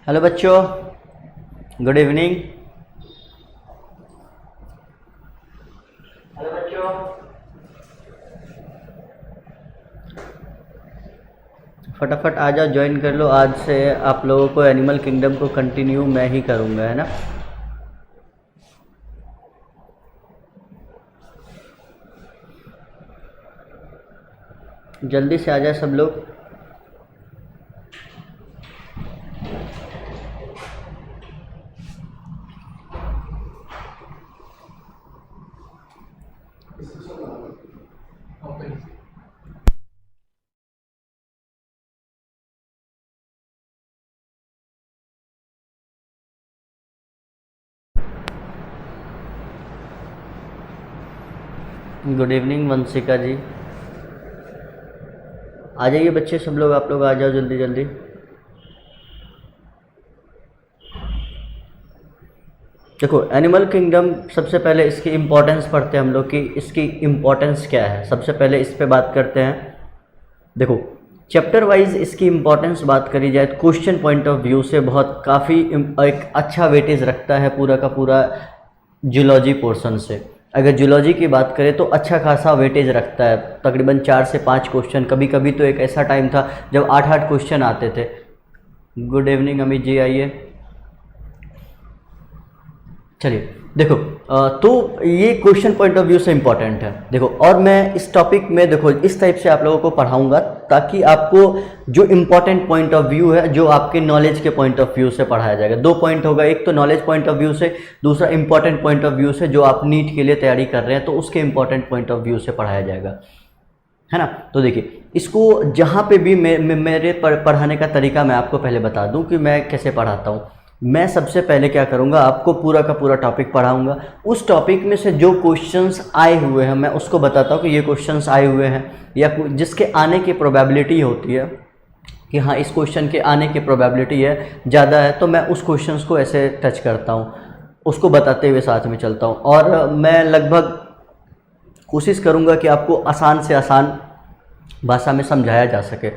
Hello बच्चों, good evening. Hello बच्चों, फटाफट आ जाओ, ज्वाइन कर लो। आज से आप लोगों को एनिमल किंगडम को कंटिन्यू मैं ही करूँगा, है ना। जल्दी से आ जाए सब लोग। गुड इवनिंग वंशिका जी, आ जाइए बच्चे सब लोग, आप लोग आ जाओ जल्दी जल्दी। देखो, एनिमल किंगडम सबसे पहले इसकी इम्पोर्टेंस पढ़ते हैं हम लोग कि इसकी इम्पोर्टेंस क्या है। सबसे पहले इस पे बात करते हैं। देखो, चैप्टर वाइज इसकी इम्पोर्टेंस बात करी जाए तो क्वेश्चन पॉइंट ऑफ व्यू से बहुत काफ़ी एक अच्छा वेटेज रखता है पूरा का पूरा जूलॉजी पोर्शन से। अगर जूलॉजी की बात करें तो अच्छा खासा वेटेज रखता है, तकरीबन 4 से 5 क्वेश्चन। कभी कभी तो एक ऐसा टाइम था जब 8-8 क्वेश्चन आते थे। गुड इवनिंग अमित जी, आइए। चलिए देखो, तो ये क्वेश्चन पॉइंट ऑफ व्यू से इम्पॉर्टेंट है। देखो, और मैं इस टॉपिक में देखो इस टाइप से आप लोगों को पढ़ाऊंगा ताकि आपको जो इम्पॉर्टेंट पॉइंट ऑफ व्यू है, जो आपके नॉलेज के पॉइंट ऑफ व्यू से पढ़ाया जाएगा। 2 पॉइंट होगा, एक तो नॉलेज पॉइंट ऑफ व्यू से, दूसरा इंपॉर्टेंट पॉइंट ऑफ व्यू से, जो आप नीट के लिए तैयारी कर रहे हैं तो उसके इंपॉर्टेंट पॉइंट ऑफ व्यू से पढ़ाया जाएगा, है ना। तो देखिए, इसको जहाँ पे भी मेरे पढ़ाने का तरीका मैं आपको पहले बता दूँ कि मैं कैसे पढ़ाता हूँ। मैं सबसे पहले क्या करूँगा, आपको पूरा का पूरा टॉपिक पढ़ाऊँगा। उस टॉपिक में से जो क्वेश्चंस आए हुए हैं मैं उसको बताता हूँ कि ये क्वेश्चंस आए हुए हैं, या जिसके आने की प्रोबेबिलिटी होती है कि हाँ इस क्वेश्चन के आने की प्रोबेबिलिटी है ज़्यादा है, तो मैं उस क्वेश्चंस को ऐसे टच करता हूँ, उसको बताते हुए साथ में चलता हूँ। और मैं लगभग कोशिश करूँगा कि आपको आसान से आसान भाषा में समझाया जा सके।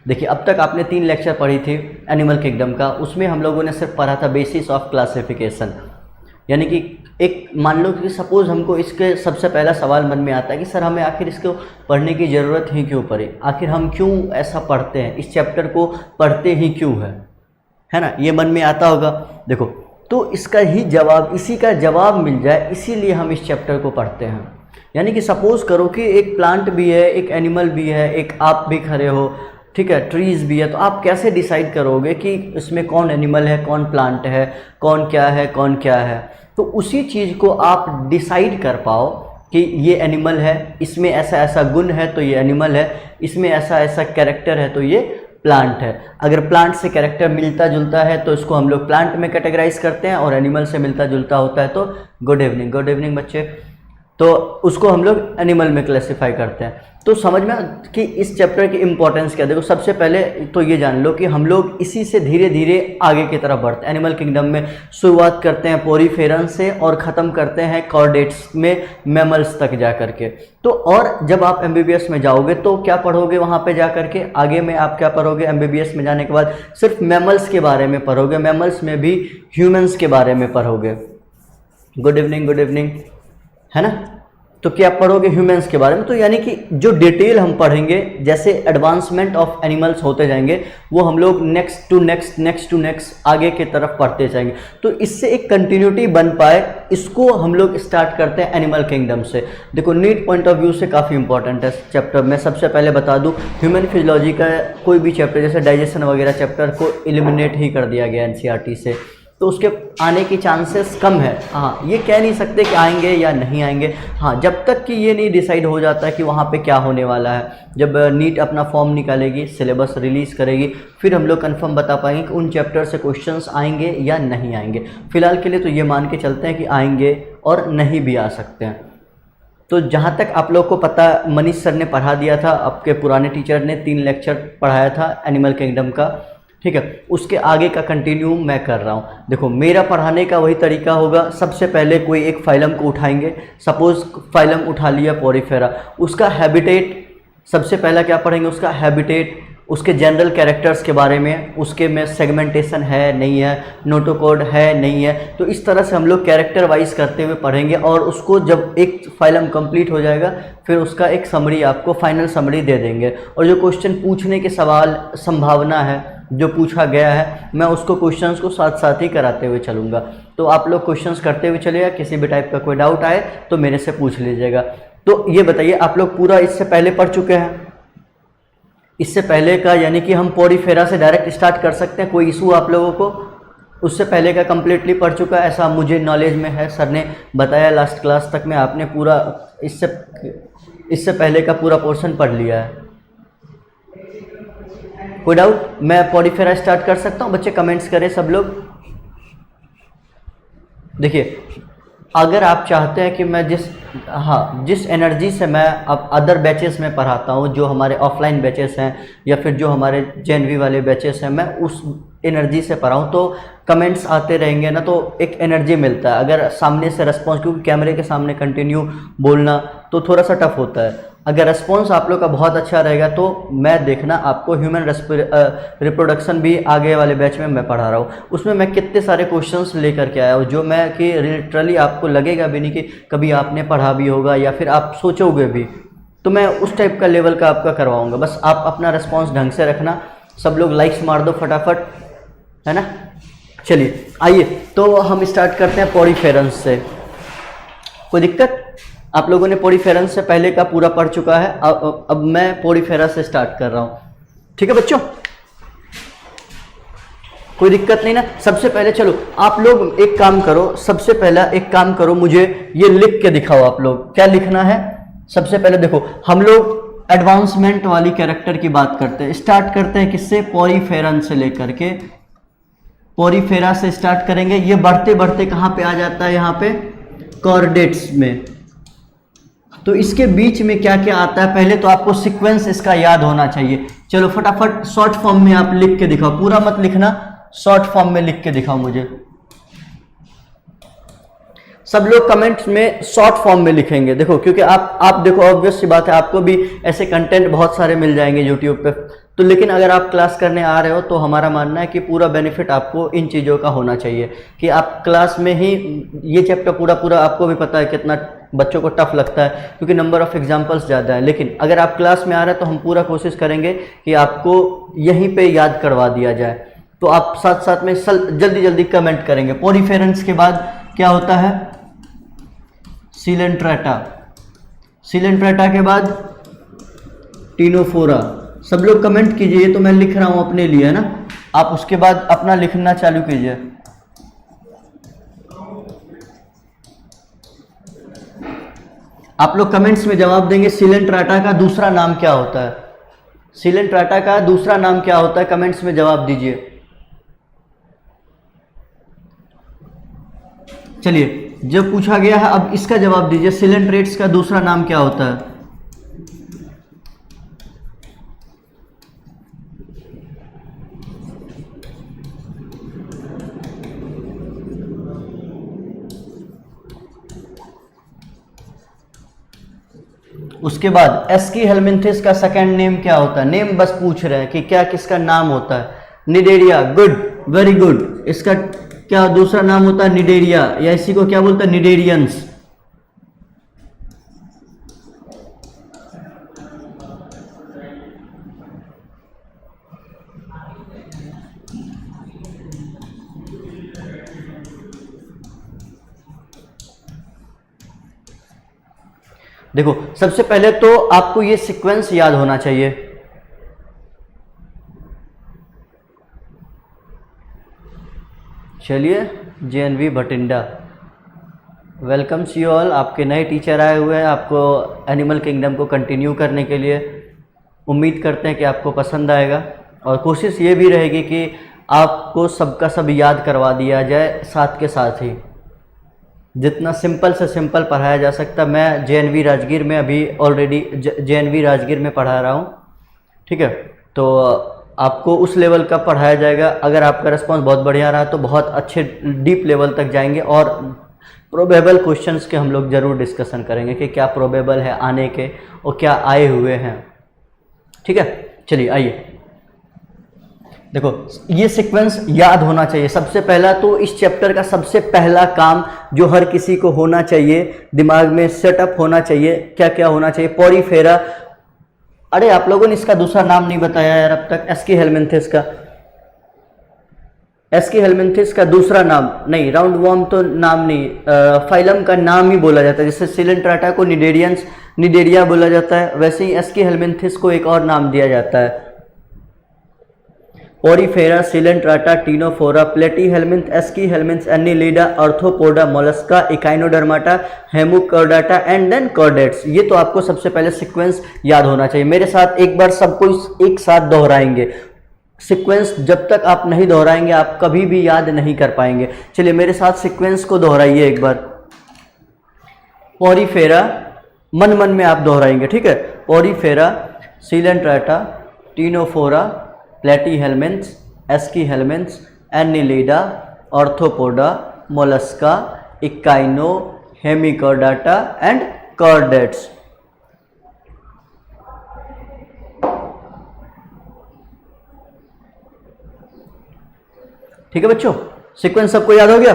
देखिए, अब तक आपने 3 लेक्चर पढ़ी थी एनिमल किंगडम का। उसमें हम लोगों ने सिर्फ पढ़ा था बेसिस ऑफ क्लासिफिकेशन, यानी कि एक मान लो कि सपोज़ हमको इसके सबसे पहला सवाल मन में आता है कि सर हमें आखिर इसको पढ़ने की ज़रूरत ही क्यों पड़ी, आखिर हम क्यों ऐसा पढ़ते हैं, इस चैप्टर को पढ़ते ही क्यों है ना, ये मन में आता होगा। देखो, तो इसका ही जवाब, इसी का जवाब मिल जाए इसीलिए हम इस चैप्टर को पढ़ते हैं। यानी कि सपोज़ करो कि एक प्लांट भी है, एक एनिमल भी है, एक आप भी खड़े हो, ठीक है, ट्रीज़ भी है, तो आप कैसे डिसाइड करोगे कि इसमें कौन एनिमल है, कौन प्लांट है, कौन क्या है, कौन क्या है। तो उसी चीज़ को आप डिसाइड कर पाओ कि ये एनिमल है, इसमें ऐसा ऐसा गुण है तो ये एनिमल है, इसमें ऐसा ऐसा कैरेक्टर है तो ये प्लांट है। अगर प्लांट से कैरेक्टर मिलता जुलता है तो इसको हम लोग प्लांट में कैटेगराइज करते हैं, और एनिमल से मिलता जुलता होता है तो गुड इवनिंग बच्चे, तो उसको हम लोग एनिमल में क्लासिफाई करते हैं। तो समझ में कि इस चैप्टर की इम्पोर्टेंस क्या है। देखो, सबसे पहले तो ये जान लो कि हम लोग इसी से धीरे धीरे आगे की तरफ बढ़ते हैं। एनिमल किंगडम में शुरुआत करते हैं पोरीफेरन से और ख़त्म करते हैं कॉर्डेट्स में, मैमल्स तक जा करके। तो और जब आप एमबीबीएस में जाओगे तो क्या पढ़ोगे वहाँ पे जा करके, आगे में आप क्या पढ़ोगे एमबीबीएस में जाने के बाद, सिर्फ मैमल्स के बारे में पढ़ोगे, मैमल्स में भी ह्यूमन्स के बारे में पढ़ोगे। गुड इवनिंग, है ना। तो क्या पढ़ोगे ह्यूमंस के बारे में। तो यानी कि जो डिटेल हम पढ़ेंगे, जैसे एडवांसमेंट ऑफ एनिमल्स होते जाएंगे, वो हम लोग नेक्स्ट टू नेक्स्ट आगे की तरफ पढ़ते जाएंगे। तो इससे एक कंटिन्यूटी बन पाए, इसको हम लोग स्टार्ट करते हैं एनिमल किंगडम से। देखो, नीट पॉइंट ऑफ व्यू से काफ़ी इंपॉर्टेंट है चैप्टर। मैं सबसे पहले बता दूं, ह्यूमन फिजियोलॉजी का कोई भी चैप्टर जैसे डाइजेशन वगैरह चैप्टर को एलिमिनेट ही कर दिया गया एनसीईआरटी से, तो उसके आने की चांसेस कम है। हाँ, ये कह नहीं सकते कि आएंगे या नहीं आएंगे। हाँ, जब तक कि ये नहीं डिसाइड हो जाता है कि वहाँ पे क्या होने वाला है। जब नीट अपना फॉर्म निकालेगी, सिलेबस रिलीज़ करेगी, फिर हम लोग कंफर्म बता पाएंगे कि उन चैप्टर से क्वेश्चंस आएंगे या नहीं आएंगे। फिलहाल के लिए तो ये मान के चलते हैं कि आएंगे और नहीं भी आ सकते हैं। तो जहाँ तक आप लोग को पता, मनीष सर ने पढ़ा दिया था, आपके पुराने टीचर ने 3 लेक्चर पढ़ाया था एनिमल किंगडम का, ठीक है। उसके आगे का कंटिन्यू मैं कर रहा हूँ। देखो, मेरा पढ़ाने का वही तरीका होगा। सबसे पहले कोई एक फाइलम को उठाएंगे, सपोज फाइलम उठा लिया पोरीफेरा, उसका हैबिटेट सबसे पहला क्या पढ़ेंगे, उसका हैबिटेट, उसके जनरल कैरेक्टर्स के बारे में, उसके में सेगमेंटेशन है नहीं है, नोटोकोड है नहीं है। तो इस तरह से हम लोग कैरेक्टर वाइज करते हुए पढ़ेंगे और उसको जब एक फाइलम कंप्लीट हो जाएगा फिर उसका एक समरी आपको फाइनल समरी दे देंगे। और जो क्वेश्चन पूछने के सवाल संभावना है जो पूछा गया है मैं उसको क्वेश्चंस को साथ साथ ही कराते हुए चलूँगा। तो आप लोग क्वेश्चंस करते हुए चलिएगा, किसी भी टाइप का कोई डाउट आए तो मेरे से पूछ लीजिएगा। तो ये बताइए आप लोग पूरा इससे पहले पढ़ चुके हैं? इससे पहले का यानी कि हम पॉरीफेरा से डायरेक्ट स्टार्ट कर सकते हैं, कोई इशू आप लोगों को? उससे पहले का कम्प्लीटली पढ़ चुका है ऐसा मुझे नॉलेज में है, सर ने बताया लास्ट क्लास तक में आपने पूरा इससे पहले का पूरा पोर्शन पढ़ लिया है। कोई डाउट? मैं पॉरीफेरा स्टार्ट कर सकता हूँ? बच्चे कमेंट्स करें सब लोग। देखिए अगर आप चाहते हैं कि मैं जिस एनर्जी से मैं अब अदर बैचेस में पढ़ाता हूँ, जो हमारे ऑफलाइन बैचेस हैं या फिर जो हमारे जेएनवी वाले बैचेस हैं, मैं उस एनर्जी से पढ़ाऊँ तो कमेंट्स आते रहेंगे ना, तो एक एनर्जी मिलता है। अगर सामने से रिस्पॉन्स, क्योंकि कैमरे के सामने कंटिन्यू बोलना तो थोड़ा सा टफ होता है। अगर रिस्पॉन्स आप लोग का बहुत अच्छा रहेगा तो मैं देखना आपको ह्यूमन रिप्रोडक्शन भी आगे वाले बैच में मैं पढ़ा रहा हूँ, उसमें मैं कितने सारे क्वेश्चंस लेकर के आया हूँ जो मैं कि लिटरली आपको लगेगा भी नहीं कि कभी आपने पढ़ा भी होगा या फिर आप सोचोगे भी। तो मैं उस टाइप का लेवल का आपका करवाऊँगा। बस आप अपना रिस्पॉन्स ढंग से रखना। सब लोग लाइक्स मार दो फटाफट, है ना। चलिए आइए तो हम स्टार्ट करते हैं पॉरीफेरेंस से। कोई दिक्कत? आप लोगों ने पॉरीफेरेंस से पहले का पूरा पढ़ चुका है, अब मैं पॉरीफेरा से स्टार्ट कर रहा हूँ। ठीक है बच्चों, कोई दिक्कत नहीं ना। सबसे पहले चलो आप लोग एक काम करो, सबसे पहला एक काम करो, मुझे ये लिख के दिखाओ। आप लोग क्या लिखना है? सबसे पहले देखो हम लोग एडवांसमेंट वाली कैरेक्टर की बात करते हैं। स्टार्ट करते हैं किससे? पॉरीफेरेंस से लेकर के, पॉरीफेरा से स्टार्ट करेंगे। ये बढ़ते बढ़ते कहाँ पे आ जाता है? यहाँ पे कॉर्डेट्स में। तो इसके बीच में क्या क्या आता है पहले तो आपको सीक्वेंस इसका याद होना चाहिए। चलो फटाफट शॉर्ट फॉर्म में आप लिख के दिखाओ, पूरा मत लिखना, शॉर्ट फॉर्म में लिख के दिखाओ मुझे। सब लोग कमेंट्स में शॉर्ट फॉर्म में लिखेंगे। देखो क्योंकि आप देखो ऑब्वियस सी बात है, आपको भी ऐसे कंटेंट बहुत सारे मिल जाएंगे यूट्यूब पे। तो लेकिन अगर आप क्लास करने आ रहे हो तो हमारा मानना है कि पूरा बेनिफिट आपको इन चीज़ों का होना चाहिए कि आप क्लास में ही ये चैप्टर पूरा आपको भी पता है कितना बच्चों को टफ लगता है क्योंकि नंबर ऑफ एग्जाम्पल्स ज़्यादा है। लेकिन अगर आप क्लास में आ रहे हैं तो हम पूरा कोशिश करेंगे कि आपको यहीं पे याद करवा दिया जाए। तो आप साथ साथ में जल्दी जल्दी कमेंट करेंगे। पॉरीफेरेंस के बाद क्या होता है? सिलेंट्रेटा। सिलेंट्रेटा के बाद टीनोफोरा। सब लोग कमेंट कीजिए, तो मैं लिख रहा हूं अपने लिए, है ना। आप उसके बाद अपना लिखना चालू कीजिए। आप लोग कमेंट्स में जवाब देंगे सिलेंट्रेटा का दूसरा नाम क्या होता है? सिलेंट्रेटा का दूसरा नाम क्या होता है? कमेंट्स में जवाब दीजिए। चलिए जब पूछा गया है अब इसका जवाब दीजिए, सिलेंट्रेट्स का दूसरा नाम क्या होता है? उसके बाद एस्की हेलमिंथिस का सेकंड नेम क्या होता है? नेम बस पूछ रहे हैं कि क्या किसका नाम होता है? निडेरिया। Good, very good. इसका क्या दूसरा नाम होता है? निडेरिया, या इसी को क्या बोलते हैं? निडेरियंस। देखो सबसे पहले तो आपको ये सीक्वेंस याद होना चाहिए। चलिए JNV Bathinda, welcomes you all. आपके नए टीचर आए हुए हैं आपको एनिमल किंगडम को कंटिन्यू करने के लिए। उम्मीद करते हैं कि आपको पसंद आएगा और कोशिश ये भी रहेगी कि आपको सबका सब याद करवा दिया जाए साथ के साथ ही, जितना सिंपल से सिंपल पढ़ाया जा सकता। मैं जेएनवी राजगीर में अभी ऑलरेडी जेएनवी राजगीर में पढ़ा रहा हूँ, ठीक है। तो आपको उस लेवल का पढ़ाया जाएगा। अगर आपका रिस्पांस बहुत बढ़िया रहा तो बहुत अच्छे डीप लेवल तक जाएंगे और प्रोबेबल क्वेश्चंस के हम लोग ज़रूर डिस्कशन करेंगे कि क्या प्रोबेबल है आने के और क्या आए हुए हैं, ठीक है। चलिए आइए देखो ये सीक्वेंस याद होना चाहिए। सबसे पहला तो इस चैप्टर का सबसे पहला काम जो हर किसी को होना चाहिए, दिमाग में सेटअप होना चाहिए, क्या क्या होना चाहिए, पॉरीफेरा। अरे आप लोगों ने इसका दूसरा नाम नहीं बताया यार अब तक, एस्की हेलमिंथिस का। एस्की हेलमिंथिस का दूसरा नाम नहीं, राउंड वॉर्म तो नाम नहीं, फाइलम का नाम ही बोला जाता है। जैसे सिलेंट्राटा को निडेरिया बोला जाता है, वैसे ही एस्की हेलमिंथिस को एक और नाम दिया जाता है। Porifera, Coelenterata, Ctenophora, Platyhelminth, Aschelminth, Annelida, Arthropoda, Mollusca, Echinodermata, Hemichordata and then chordates. ये तो आपको सबसे पहले सीक्वेंस याद होना चाहिए। मेरे साथ एक बार सबको एक साथ दोहराएंगे। सीक्वेंस जब तक आप नहीं दोहराएंगे आप कभी भी याद नहीं कर पाएंगे। चलिए मेरे साथ सीक्वेंस को दोहराइए एक बार। पोरीफेरा मन मन में आप दोहराएंगे, ठीक है। Porifera, Coelenterata, Ctenophora, Platyhelminth, Aschelminth, Annelida, Arthropoda, Mollusca, Echino, Hemichordata and chordates. ठीक है बच्चों, सीक्वेंस सबको याद हो गया।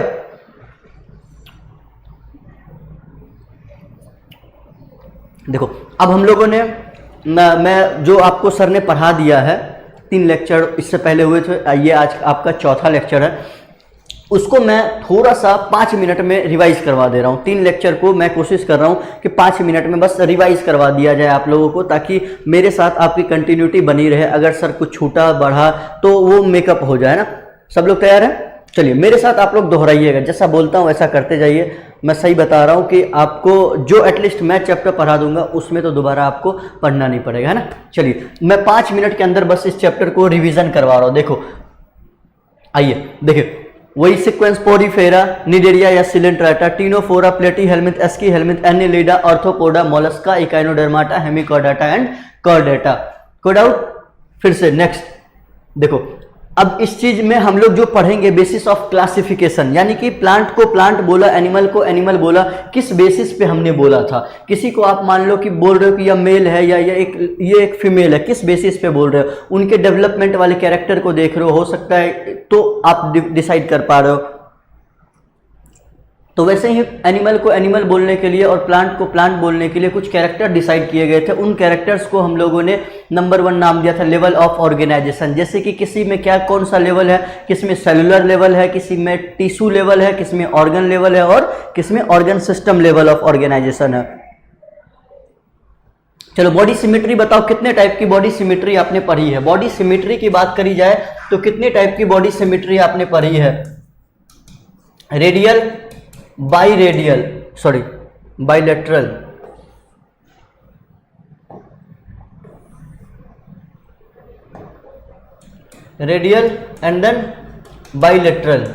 देखो अब हम लोगों ने मैं जो आपको सर ने पढ़ा दिया है, 3 लेक्चर इससे पहले हुए थे, ये आज आपका चौथा लेक्चर है। उसको मैं थोड़ा सा 5 मिनट में रिवाइज करवा दे रहा हूँ। 3 लेक्चर को मैं कोशिश कर रहा हूँ कि 5 मिनट में बस रिवाइज करवा दिया जाए आप लोगों को, ताकि मेरे साथ आपकी कंटिन्यूटी बनी रहे। अगर सर कुछ छूटा बढ़ा तो वो मेकअप हो जाए ना। सब लोग तैयार हैं? चलिए मेरे साथ आप लोग दोहराइएगा, जैसा बोलता हूँ वैसा करते जाइए। मैं सही बता रहा हूँ कि आपको जो एटलीस्ट मैं चैप्टर पढ़ा दूंगा उसमें तो दोबारा आपको पढ़ना नहीं पड़ेगा, है ना। चलिए मैं 5 मिनट के अंदर बस इस चैप्टर को रिवीजन करवा रहा हूँ। देखो आइए देखिए, वही सीक्वेंस पोरीफेरा, निडेरिया या Coelenterata, Ctenophora, Platyhelminth, Aschelminth, Annelida, Arthropoda, Mollusca, Echinodermata, Hemichordata and Chordata. कोई डाउट? फिर से नेक्स्ट देखो, अब इस चीज में हम लोग जो पढ़ेंगे बेसिस ऑफ क्लासिफिकेशन, यानी कि प्लांट को प्लांट बोला, एनिमल को एनिमल बोला, किस बेसिस पे हमने बोला था। किसी को आप मान लो कि बोल रहे हो कि यह मेल है या ये एक फीमेल है, किस बेसिस पे बोल रहे हो, उनके डेवलपमेंट वाले कैरेक्टर को देख रहे हो सकता है तो आप डिसाइड कर पा रहे हो। तो वैसे ही एनिमल को एनिमल बोलने के लिए और प्लांट को प्लांट बोलने के लिए कुछ कैरेक्टर डिसाइड किए गए थे। उन कैरेक्टर्स को हम लोगों ने नंबर 1 नाम दिया था लेवल ऑफ ऑर्गेनाइजेशन। जैसे कि किसी में क्या कौन सा लेवल है, किसी में सेलुलर लेवल है, किसी में टिश्यू लेवल है, किसी में ऑर्गन लेवल है और किसी में organ system level of organization है। चलो बॉडी सिमेट्री बताओ, कितने टाइप की बॉडी सिमेट्री आपने पढ़ी है। बॉडी सिमेट्री की बात करी जाए तो कितने टाइप की बॉडी सिमेट्री आपने पढ़ी है। Radial, biradial, sorry bilateral, radial and then bilateral.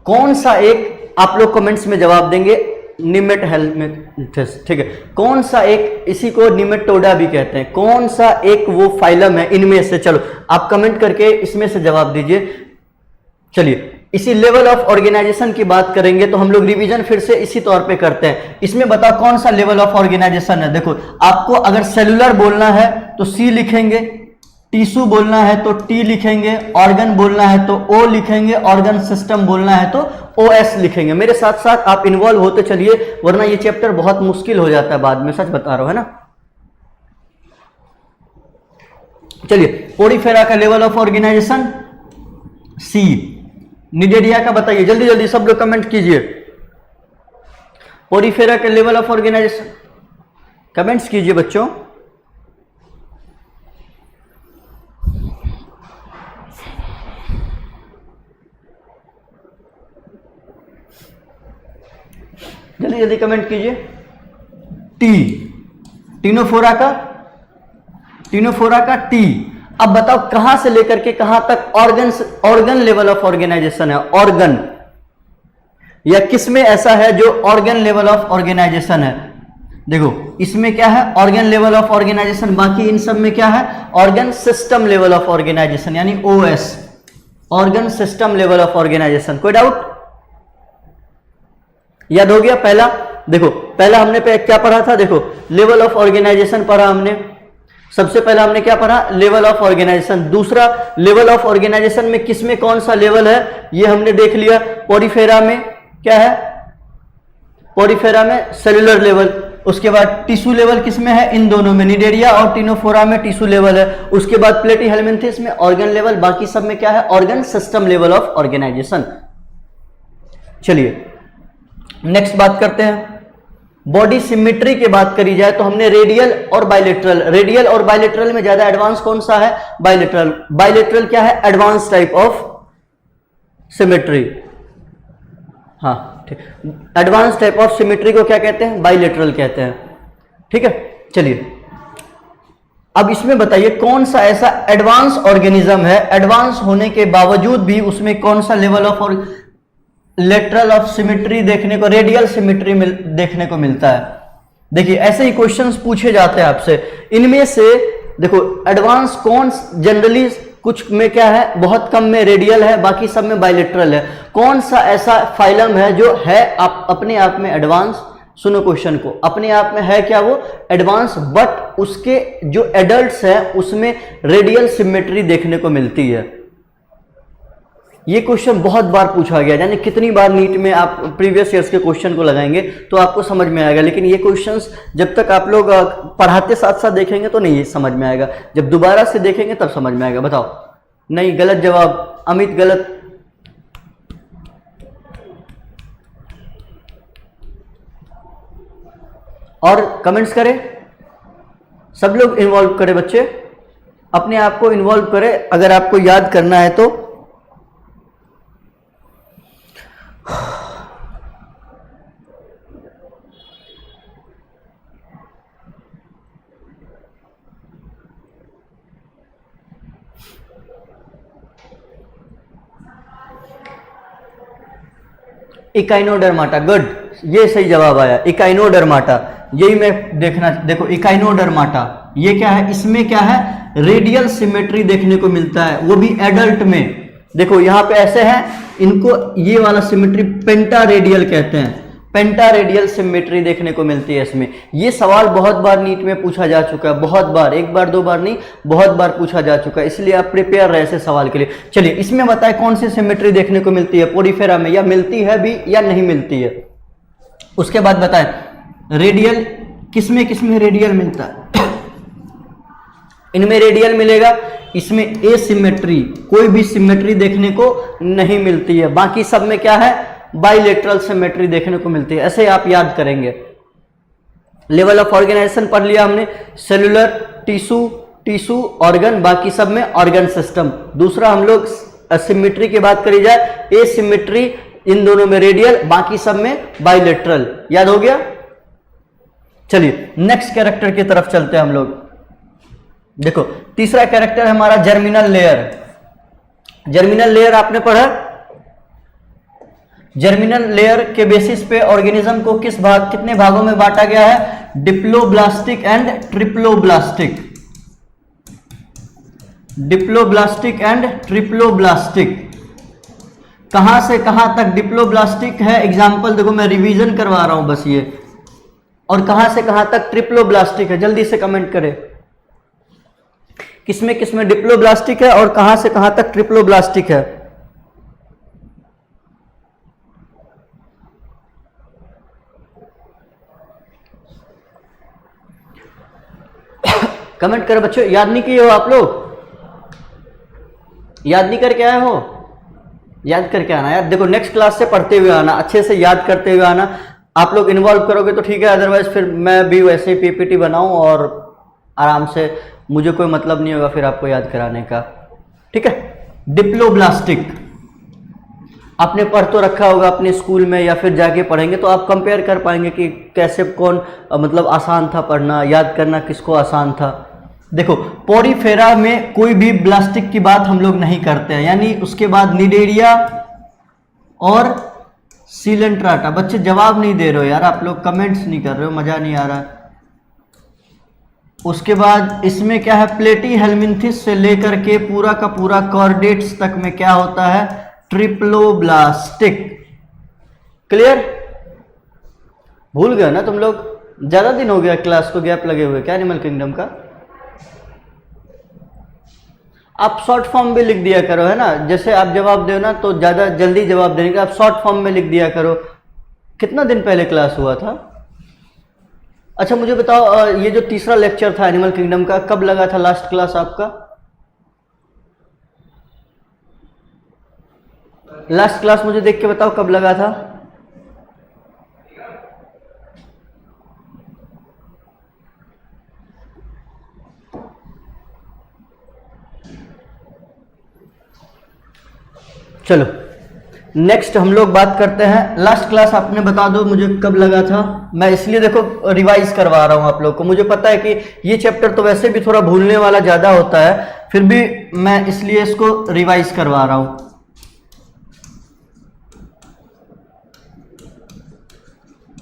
कौन सा एक आप लोग कमेंट्स में जवाब देंगे। निमेट हेलमिंथिस, ठीक है। कौन सा एक, इसी को निमेटोडा भी कहते हैं, कौन सा एक वो फाइलम है इनमें से। चलो आप कमेंट करके इसमें से जवाब दीजिए। चलिए इसी लेवल ऑफ ऑर्गेनाइजेशन की बात करेंगे तो हम लोग रिवीजन फिर से इसी तौर पे करते हैं। इसमें बताओ कौन सा लेवल ऑफ ऑर्गेनाइजेशन है। देखो आपको अगर सेलुलर बोलना है तो सी लिखेंगे, टिश्यू बोलना है तो टी लिखेंगे, ऑर्गन बोलना है तो ओ लिखेंगे, ऑर्गन सिस्टम बोलना है तो ओएस लिखेंगे। मेरे साथ साथ आप इन्वॉल्व होते चलिए, वरना ये चैप्टर बहुत मुश्किल हो जाता है बाद में, सच बता रहा हूं, है ना। चलिए पोरीफेरा का level of organization C. Cnidaria का बताइए, जल्दी जल्दी सब लोग कमेंट कीजिए। पोरीफेरा का लेवल ऑफ ऑर्गेनाइजेशन कमेंट्स कीजिए बच्चों। जल्दी जल्दी कमेंट कीजिए। टी, टीनोफोरा का टी। अब बताओ कहां से लेकर के कहां तक ऑर्गन लेवल ऑफ ऑर्गेनाइजेशन है। ऑर्गन या किसमें ऐसा है जो ऑर्गन लेवल ऑफ ऑर्गेनाइजेशन है। देखो इसमें क्या है, ऑर्गन लेवल ऑफ ऑर्गेनाइजेशन। बाकी इन सब में क्या है, organ system level of organisation, यानी OS, organ system level of organisation. कोई डाउट? याद हो गया? पहला देखो, पहला हमने क्या पढ़ा था। देखो लेवल ऑफ ऑर्गेनाइजेशन पढ़ा हमने, सबसे पहले हमने क्या पढ़ा, लेवल ऑफ ऑर्गेनाइजेशन। दूसरा, लेवल ऑफ ऑर्गेनाइजेशन में किसमें कौन सा लेवल है ये हमने देख लिया। पोरिफेरा में क्या है, पोरिफेरा में सेलुलर लेवल। उसके बाद टिश्यू लेवल किसमें है, इन दोनों में, निडेरिया और टिनोफोरा में टिश्यू लेवल है। उसके बाद प्लेटीहेल्मिन्थिस में ऑर्गन लेवल, बाकी सब में क्या है, organ system level of organization. चलिए नेक्स्ट बात करते हैं, बॉडी सिमेट्री की बात करी जाए तो हमने रेडियल और बायलेटरल, रेडियल और बायलेटरल में ज्यादा एडवांस कौन सा है, बायलेटरल। बायलेटरल क्या है, एडवांस टाइप ऑफ सिमेट्री। हाँ ठीक, एडवांस टाइप ऑफ सिमेट्री को क्या कहते हैं, बायलेटरल कहते हैं। ठीक है, चलिए अब इसमें बताइए कौन सा ऐसा एडवांस ऑर्गेनिज्म है, एडवांस होने के बावजूद भी उसमें कौन सा level of lateral of symmetry देखने को, रेडियल सिमेट्री देखने को मिलता है। देखिए ऐसे ही क्वेश्चंस पूछे जाते हैं आपसे। इनमें से देखो एडवांस कौन, जनरली कुछ में क्या है, बहुत कम में रेडियल है, बाकी सब में बायलेटरल है। कौन सा ऐसा फाइलम है जो है आप अपने आप में एडवांस, सुनो क्वेश्चन को, अपने आप में है क्या वो एडवांस, बट उसके जो एडल्ट्स है उसमें रेडियल सिमेट्री देखने को मिलती है। ये क्वेश्चन बहुत बार पूछा गया, यानी कितनी बार नीट में आप प्रीवियस ईयर्स के क्वेश्चन को लगाएंगे तो आपको समझ में आएगा। लेकिन ये क्वेश्चंस जब तक आप लोग पढ़ाते साथ साथ देखेंगे तो नहीं समझ में आएगा, जब दोबारा से देखेंगे तब समझ में आएगा। बताओ, नहीं गलत जवाब, अमित गलत, और कमेंट्स करें, सब लोग इन्वॉल्व करें, बच्चे अपने आप को इन्वॉल्व करें अगर आपको याद करना है तो। इकाइनोडर्माटा, गुड, ये सही जवाब आया, इकाइनोडर्माटा। यही मैं देखना, देखो इकाइनोडर्माटा ये क्या है, इसमें क्या है, रेडियल सिमेट्री देखने को मिलता है, वो भी एडल्ट में। देखो यहां पे ऐसे है, इनको ये वाला सिमेट्री पेंटा रेडियल कहते हैं, पेंटा रेडियल सिमेट्री देखने को मिलती है इसमें। ये सवाल बहुत बार नीट में पूछा जा चुका है, बहुत बार, एक बार दो बार नहीं, बहुत बार पूछा जा चुका है, इसलिए आप प्रिपेयर रहे ऐसे सवाल के लिए। चलिए इसमें बताएं कौन सी सिमेट्री देखने को मिलती है पोरिफेरा में, या मिलती है भी या नहीं मिलती है। उसके बाद बताएं रेडियल किसमें किसमें रेडियल मिलता है। इनमें रेडियल मिलेगा, इसमें एसिमेट्री, कोई भी सिमेट्री देखने को नहीं मिलती है। बाकी सब में क्या है, बाइलेटरल सिमेट्री देखने को मिलती है। ऐसे आप याद करेंगे। लेवल ऑफ ऑर्गेनाइजेशन पढ़ लिया हमने, सेलुलर, टिश्यू, ऑर्गन, बाकी सब में ऑर्गन सिस्टम। दूसरा हम लोग सिमेट्री की बात करी जाए, एसिमेट्री इन दोनों में रेडियल, बाकी सब में बाइलेटरल। याद हो गया। चलिए नेक्स्ट कैरेक्टर की तरफ चलते हैं हम लोग। देखो तीसरा कैरेक्टर है हमारा जर्मिनल लेयर। जर्मिनल लेयर आपने पढ़ा, जर्मिनल लेयर के बेसिस पे ऑर्गेनिज्म को कितने भागों में बांटा गया है, diploblastic and triploblastic, diploblastic and triploblastic. कहां से कहां तक डिप्लोब्लास्टिक है, एग्जाम्पल देखो मैं रिवीजन करवा रहा हूं बस ये, और कहां से कहां तक ट्रिप्लोब्लास्टिक है, जल्दी से कमेंट करें किसमें किसमें डिप्लोब्लास्टिक है और कहां से कहां तक ट्रिप्लोब्लास्टिक है। कमेंट करो बच्चों, याद नहीं किए हो आप लोग, याद नहीं करके आए हो, याद करके आना यार। देखो नेक्स्ट क्लास से पढ़ते हुए आना, अच्छे से याद करते हुए आना। आप लोग इन्वॉल्व करोगे तो ठीक है, अदरवाइज फिर मैं भी वैसे ही पीपीटी बनाऊं और आराम से, मुझे कोई मतलब नहीं होगा फिर आपको याद कराने का। ठीक है, डिप्लोब्लास्टिक आपने पढ़ तो रखा होगा अपने स्कूल में, या फिर जाके पढ़ेंगे तो आप कंपेयर कर पाएंगे कि कैसे कौन मतलब आसान था पढ़ना, याद करना किसको आसान था। देखो पोरिफेरा में कोई भी ब्लास्टिक की बात हम लोग नहीं करते हैं, यानी उसके बाद निडेरिया और सीलेंट्राटा। बच्चे जवाब नहीं दे रहे हो यार, आप लोग कमेंट्स नहीं कर रहे हो, मजा नहीं आ रहा। उसके बाद इसमें क्या है, प्लेटीहेल्मिन्थिस से लेकर के पूरा का पूरा कॉर्डेट्स तक में क्या होता है, ट्रिप्लोब्लास्टिक। क्लियर, भूल गए ना तुम लोग, ज्यादा दिन हो गया क्लास को गैप लगे हुए क्या एनिमल किंगडम का। आप शॉर्ट फॉर्म भी लिख दिया करो, है ना, जैसे आप जवाब दो ना तो ज़्यादा जल्दी जवाब देने का आप शॉर्ट फॉर्म में लिख दिया करो। कितना दिन पहले क्लास हुआ था? अच्छा मुझे बताओ, ये जो तीसरा लेक्चर था एनिमल किंगडम का, कब लगा था लास्ट क्लास आपका? लास्ट क्लास मुझे देख के बताओ कब लगा था? चलो नेक्स्ट हम लोग बात करते हैं, लास्ट क्लास आपने बता दो मुझे कब लगा था। मैं इसलिए देखो रिवाइज करवा रहा हूं आप लोग को, मुझे पता है कि ये चैप्टर तो वैसे भी थोड़ा भूलने वाला ज़्यादा होता है, फिर भी मैं इसलिए इसको रिवाइज करवा रहा हूं।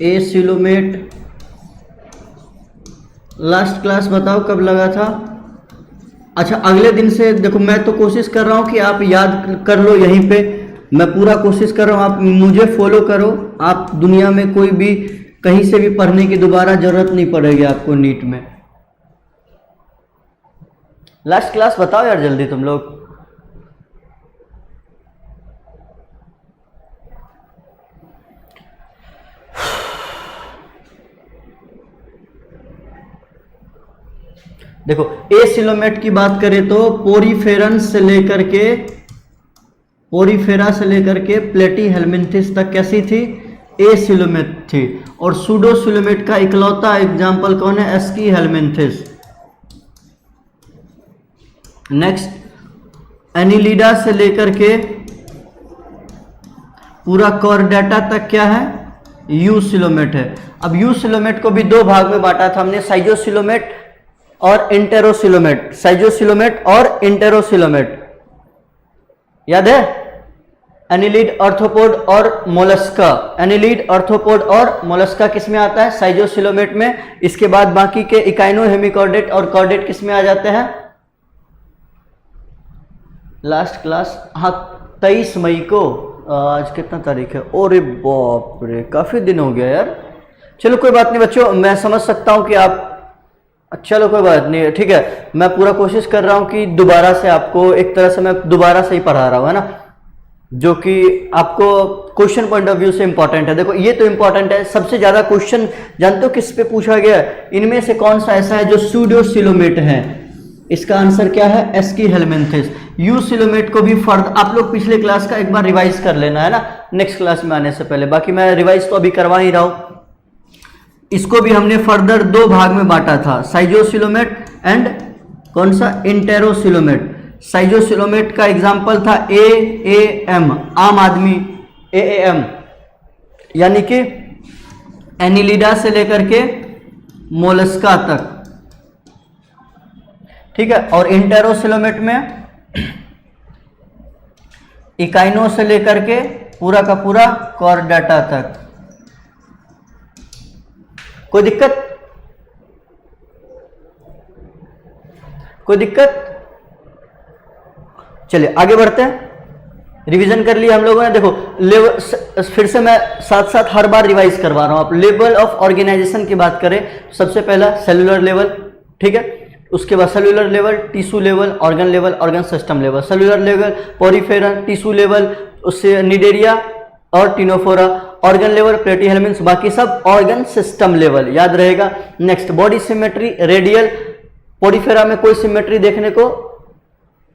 एसिलोमेट लास्ट क्लास बताओ कब लगा था? अच्छा अगले दिन से देखो, मैं तो कोशिश कर रहा हूं कि आप याद कर लो, यहीं पे मैं पूरा कोशिश कर रहा हूं, आप मुझे फॉलो करो। आप दुनिया में कोई भी कहीं से भी पढ़ने की दोबारा जरूरत नहीं पड़ेगी आपको नीट में। लास्ट क्लास बताओ यार जल्दी तुम लोग। देखो एसिलोमेट की बात करें तो पोरीफेरस से लेकर के प्लेटीहेल्मिन्थिस तक कैसी थी? एसिलोमेट थी। और सूडोसिलोमेट का इकलौता एग्जाम्पल कौन है? एस्कीहेल्मिन्थिस। नेक्स्ट एनिलिडा से लेकर के पूरा कॉर्डेटा तक क्या है? यूसिलोमेट है। अब यूसिलोमेट को भी दो भाग में बांटा था हमने, साइजोसिलोमेट और इंटेरोसिलोमेट। साइजोसिलोमेट और इंटेरोसिलोमेट याद है? एनिलिड, आर्थ्रोपोड और मोलस्का। एनिलिड, आर्थ्रोपोड और मोलस्का किस में आता है? साइजोसिलोमेट में। इसके बाद बाकी के इकाइनो, हेमिकॉर्डेट और कॉर्डेट किस में आ जाते हैं? लास्ट क्लास हाँ 23 मई को। आज कितना तारीख है? ओरे बाप रे, काफी दिन हो गया यार। चलो कोई बात नहीं बच्चों, मैं समझ सकता हूं कि आप, चलो कोई बात नहीं, ठीक है। मैं पूरा कोशिश कर रहा हूं कि दोबारा से आपको, एक तरह से मैं दोबारा से ही पढ़ा रहा हूं, है ना, जो कि आपको क्वेश्चन पॉइंट ऑफ व्यू से इंपॉर्टेंट है। देखो ये तो इंपॉर्टेंट है, सबसे ज्यादा क्वेश्चन जानते हो किस पे पूछा गया? इनमें से कौन सा ऐसा है जो सूडोसिलोमेट है? इसका आंसर क्या है? एस्कीहेल्मिन्थिस। यूसिलोमेट को भी फर्द आप लोग पिछले क्लास का एक बार रिवाइज कर लेना, है ना, नेक्स्ट क्लास में आने से पहले। बाकी मैं रिवाइज तो अभी करवा ही रहा हूं। इसको भी हमने फर्दर दो भाग में बांटा था, साइजोसिलोमेट एंड कौन सा? इंटेरोसिलोमेट। साइजोसिलोमेट का एग्जांपल था AAM, आम आदमी, AAM, यानी कि एनिलिडा से लेकर के मोलस्का तक, ठीक है। और इंटेरोसिलोमेट में इकाइनो से लेकर के पूरा का पूरा कॉर्डेटा तक। कोई दिक्कत? कोई दिक्कत? चलिए आगे बढ़ते हैं। रिवीजन कर लिया हम लोगों ने। देखो लेवल, फिर से मैं साथ साथ हर बार रिवाइज करवा रहा हूं। आप लेवल ऑफ ऑर्गेनाइजेशन की बात करें, सबसे पहला सेलुलर लेवल, ठीक है। उसके बाद cellular level, tissue level, organ level, organ system level. Cellular level poriferan, tissue level उससे निडेरिया और टिनोफोरा, ऑर्गन लेवल प्लेटीहेल्मिन्थ्स, बाकी सब ऑर्गन सिस्टम लेवल, याद रहेगा। Next body symmetry, radial, Porifera में कोई सिमेट्री देखने को,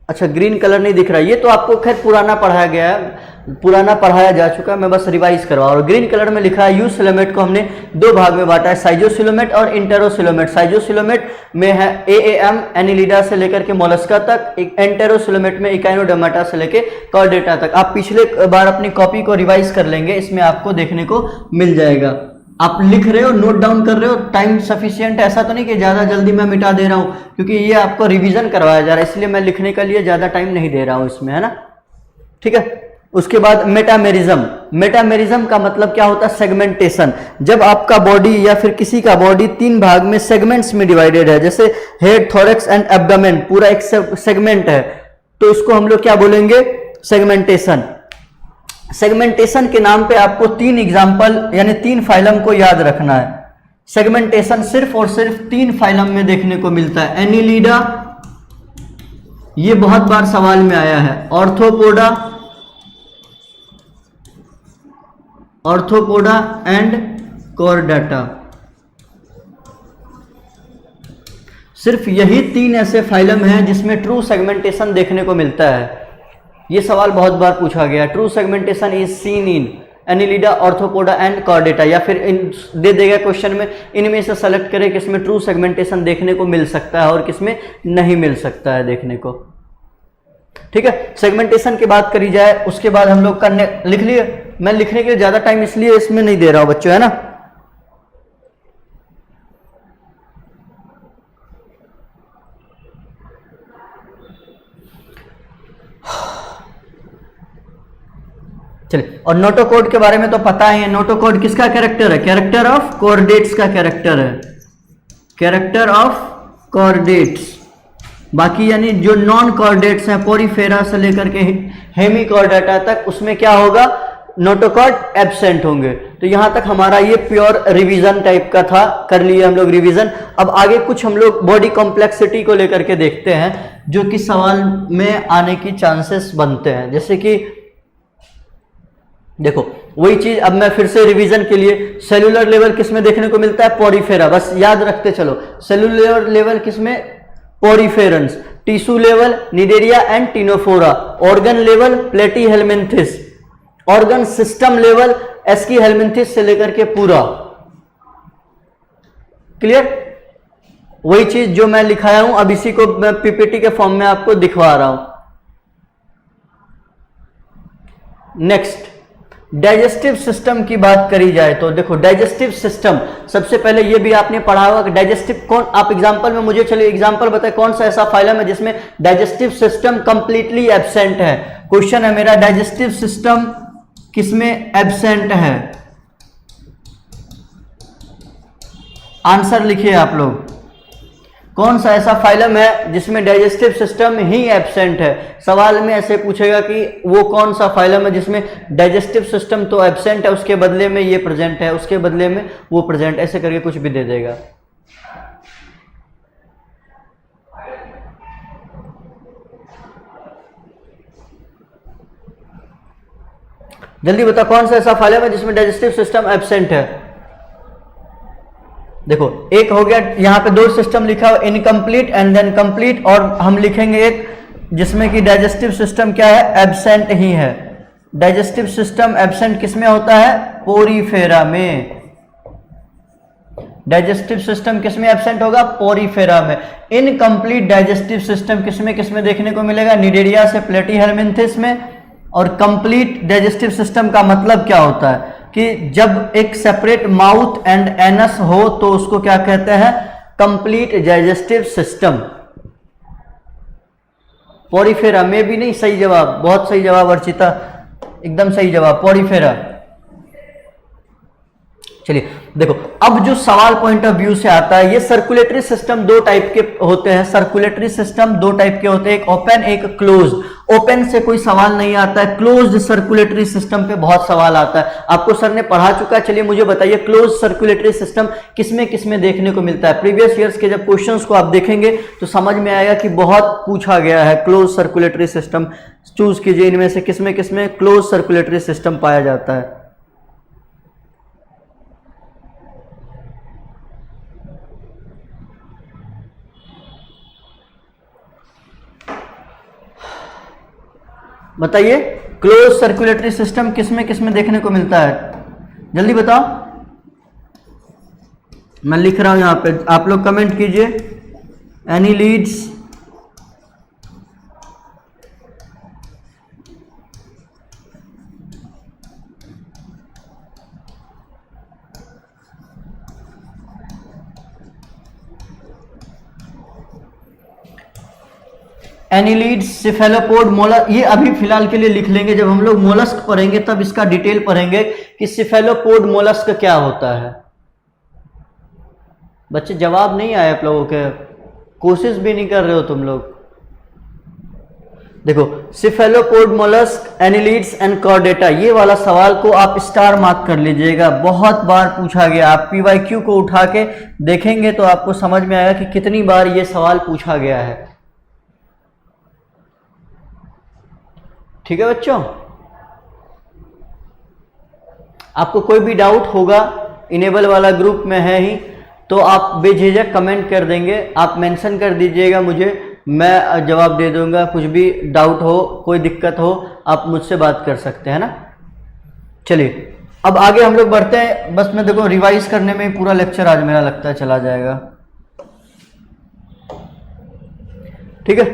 अच्छा ग्रीन कलर नहीं दिख रहा, ये तो आपको खैर पुराना पढ़ाया गया है, पुराना पढ़ाया जा चुका है, मैं बस रिवाइज करवा। और ग्रीन कलर में लिखा है यूसिलोमेट को हमने दो भाग में बांटा है, साइजोसिलोमेट और इंटेरोसिलोमेट। साइजोसिलोमेट में है AAM, एनिलिडा से लेकर के मोलस्का तक। इंटेरोसिलोमेट में इकाइनोडर्माटा से लेकर कॉर्डेटा तक। आप पिछले बार अपनी कॉपी को रिवाइज कर लेंगे, इसमें आपको देखने को मिल जाएगा। आप लिख रहे हो, नोट डाउन कर रहे हो, टाइम सफिशिएंट है, ऐसा तो नहीं कि ज़्यादा जल्दी मैं मिटा दे रहा हूँ, क्योंकि ये आपको रिवीजन करवाया जा रहा है, इसलिए मैं लिखने के लिए ज़्यादा टाइम नहीं दे रहा हूँ इसमें, है ना, ठीक है। उसके बाद मेटामेरिज्म। मेटामेरिज्म का मतलब क्या होता है? सेगमेंटेशन। जब आपका बॉडी या फिर किसी का बॉडी तीन भाग में सेगमेंट्स में डिवाइडेड है, जैसे हेड, थोरैक्स एंड एब्डोमेन पूरा एक सेगमेंट है, तो इसको हम लोग क्या बोलेंगे? सेगमेंटेशन। सेगमेंटेशन के नाम पे आपको तीन एग्जाम्पल यानी तीन फाइलम को याद रखना है। सेगमेंटेशन सिर्फ और सिर्फ तीन फाइलम में देखने को मिलता है, एनिलिडा, ये बहुत बार सवाल में आया है, ऑर्थोपोडा, ऑर्थोपोडा एंड कॉर्डेटा। सिर्फ यही 3 ऐसे फाइलम हैं जिसमें ट्रू सेगमेंटेशन देखने को मिलता है। ये सवाल बहुत बार पूछा गया, true segmentation is seen in Annelida, arthropoda and Chordata, या फिर दे देगा क्वेश्चन में इनमें से सेलेक्ट करें किसमें ट्रू सेगमेंटेशन देखने को मिल सकता है और किसमें नहीं मिल सकता है देखने को। ठीक है, सेगमेंटेशन की बात करी जाए उसके बाद हम लोग करने लिख लिए। मैं लिखने के लिए ज्यादा टाइम इसलिए इसमें नहीं दे रहा हूं बच्चों, है ना। चलिए, और नोटोकोड के बारे में तो पता ही है। नोटोकोड किसका कैरेक्टर है? कैरेक्टर ऑफ कोऑर्डिनेट्स का कैरेक्टर है, कैरेक्टर ऑफ कोऑर्डिनेट्स। बाकी यानी जो नॉन कोऑर्डिनेट्स हैं, पोरीफेरा से लेकर के हेमिकॉर्डेटा तक, उसमें क्या होगा? नोटोकॉर्ड एब्सेंट होंगे। तो यहां तक हमारा ये प्योर रिवीजन टाइप का था, कर लिए हम लोग रिवीजन। अब आगे कुछ हम लोग बॉडी कॉम्प्लेक्सिटी को लेकर के देखते हैं जो कि सवाल में आने की चांसेस बनते हैं। जैसे कि देखो वही चीज, अब मैं फिर से रिवीजन के लिए, सेलुलर लेवल किसमें देखने को मिलता है? पोरीफेरा, बस याद रखते चलो। सेलुलर लेवल किसमें? Poriferans. Tissue level Cnidaria and Ctenophora. Organ level Platyhelminthes. Organ system level Aschelminthes से लेकर के पूरा। क्लियर? वही चीज जो मैं लिखाया हूं, अब इसी को मैं पीपीटी के फॉर्म में आपको दिखवा रहा हूं। नेक्स्ट, डाइजेस्टिव सिस्टम की बात करी जाए तो देखो, डाइजेस्टिव सिस्टम सबसे पहले ये भी आपने पढ़ा होगा कि डाइजेस्टिव कौन, आप एग्जांपल में मुझे चलिए एग्जांपल बताएं कौन सा ऐसा फाइलम है जिसमें डाइजेस्टिव सिस्टम कंप्लीटली एब्सेंट है। क्वेश्चन है मेरा, डाइजेस्टिव सिस्टम किसमें एब्सेंट है? आंसर लिखिए आप लोग, कौन सा ऐसा फाइलम है जिसमें डाइजेस्टिव सिस्टम ही एब्सेंट है। सवाल में ऐसे पूछेगा कि वो कौन सा फाइलम है जिसमें डाइजेस्टिव सिस्टम तो एब्सेंट है, उसके बदले में ये प्रेजेंट है, उसके बदले में वो प्रेजेंट, ऐसे करके कुछ भी दे देगा। जल्दी बता, कौन सा ऐसा फाइलम है जिसमें डाइजेस्टिव सिस्टम एब्सेंट है? देखो, एक हो गया, यहां पे 2 सिस्टम लिखा हो, इनकम्प्लीट एंड देन कंप्लीट, और हम लिखेंगे एक जिसमें कि डाइजेस्टिव सिस्टम क्या है? एब्सेंट ही है। डाइजेस्टिव सिस्टम एब्सेंट किसमें होता है? पोरीफेरा में। डाइजेस्टिव सिस्टम किसमें एब्सेंट होगा? पोरीफेरा में। इनकम्प्लीट डाइजेस्टिव सिस्टम किसमें किसमें देखने को मिलेगा? निडेरिया से प्लेटीहेल्मिन्थिस में। और कंप्लीट डाइजेस्टिव सिस्टम का मतलब क्या होता है कि जब एक सेपरेट माउथ एंड एनस हो तो उसको क्या कहते हैं? Complete digestive system. पोरीफेरा में भी नहीं, सही जवाब, बहुत सही जवाब अर्चिता, एकदम सही जवाब, पोरीफेरा। चलिए देखो, अब जो सवाल पॉइंट ऑफ व्यू से आता है, ये सर्कुलेटरी सिस्टम 2 टाइप के होते हैं। सर्कुलेटरी सिस्टम 2 टाइप के होते हैं, एक ओपन एक क्लोज। ओपन से कोई सवाल नहीं आता है, क्लोज्ड सर्कुलेटरी सिस्टम पे बहुत सवाल आता है। आपको सर ने पढ़ा चुका है, चलिए मुझे बताइए क्लोज सर्कुलेटरी सिस्टम किसमें किसमें देखने को मिलता है। प्रीवियस ईयर्स के जब क्वेश्चंस को आप देखेंगे तो समझ में आएगा कि बहुत पूछा गया है क्लोज सर्कुलेटरी सिस्टम। चूज कीजिए इनमें से किसमें किसमें क्लोज सर्कुलेटरी सिस्टम पाया जाता है। बताइए, क्लोज सर्कुलेटरी सिस्टम किसमें किसमें देखने को मिलता है? जल्दी बताओ, मैं लिख रहा हूं यहां पे, आप लोग कमेंट कीजिए। एनिलीड्स, एनिलीड्स, सिफेलोपोड, मोलस्क, ये अभी फिलहाल के लिए लिख लेंगे, जब हम लोग मोलस्क पढ़ेंगे तब इसका डिटेल पढ़ेंगे कि सिफेलोपोड मोलस्क क्या होता है। बच्चे जवाब नहीं आए आप लोगों के, कोशिश भी नहीं कर रहे हो तुम लोग। देखो, cephalopod mollusc, annelids and Chordata, ये वाला सवाल को आप स्टार मार्क कर लीजिएगा, बहुत बार पूछा गया। आप पीवाईक्यू को उठा के देखेंगे तो आपको समझ में आएगा कि कितनी बार ये सवाल पूछा गया है। ठीक है बच्चों, आपको कोई भी डाउट होगा इनेबल वाला ग्रुप में है ही तो आप बेझिझक कमेंट कर देंगे, आप मेंशन कर दीजिएगा मुझे, मैं जवाब दे दूंगा। कुछ भी डाउट हो, कोई दिक्कत हो, आप मुझसे बात कर सकते हैं ना। चलिए अब आगे हम लोग बढ़ते हैं। बस मैं देखो रिवाइज करने में पूरा लेक्चर आज मेरा लगता है चला जाएगा। ठीक है,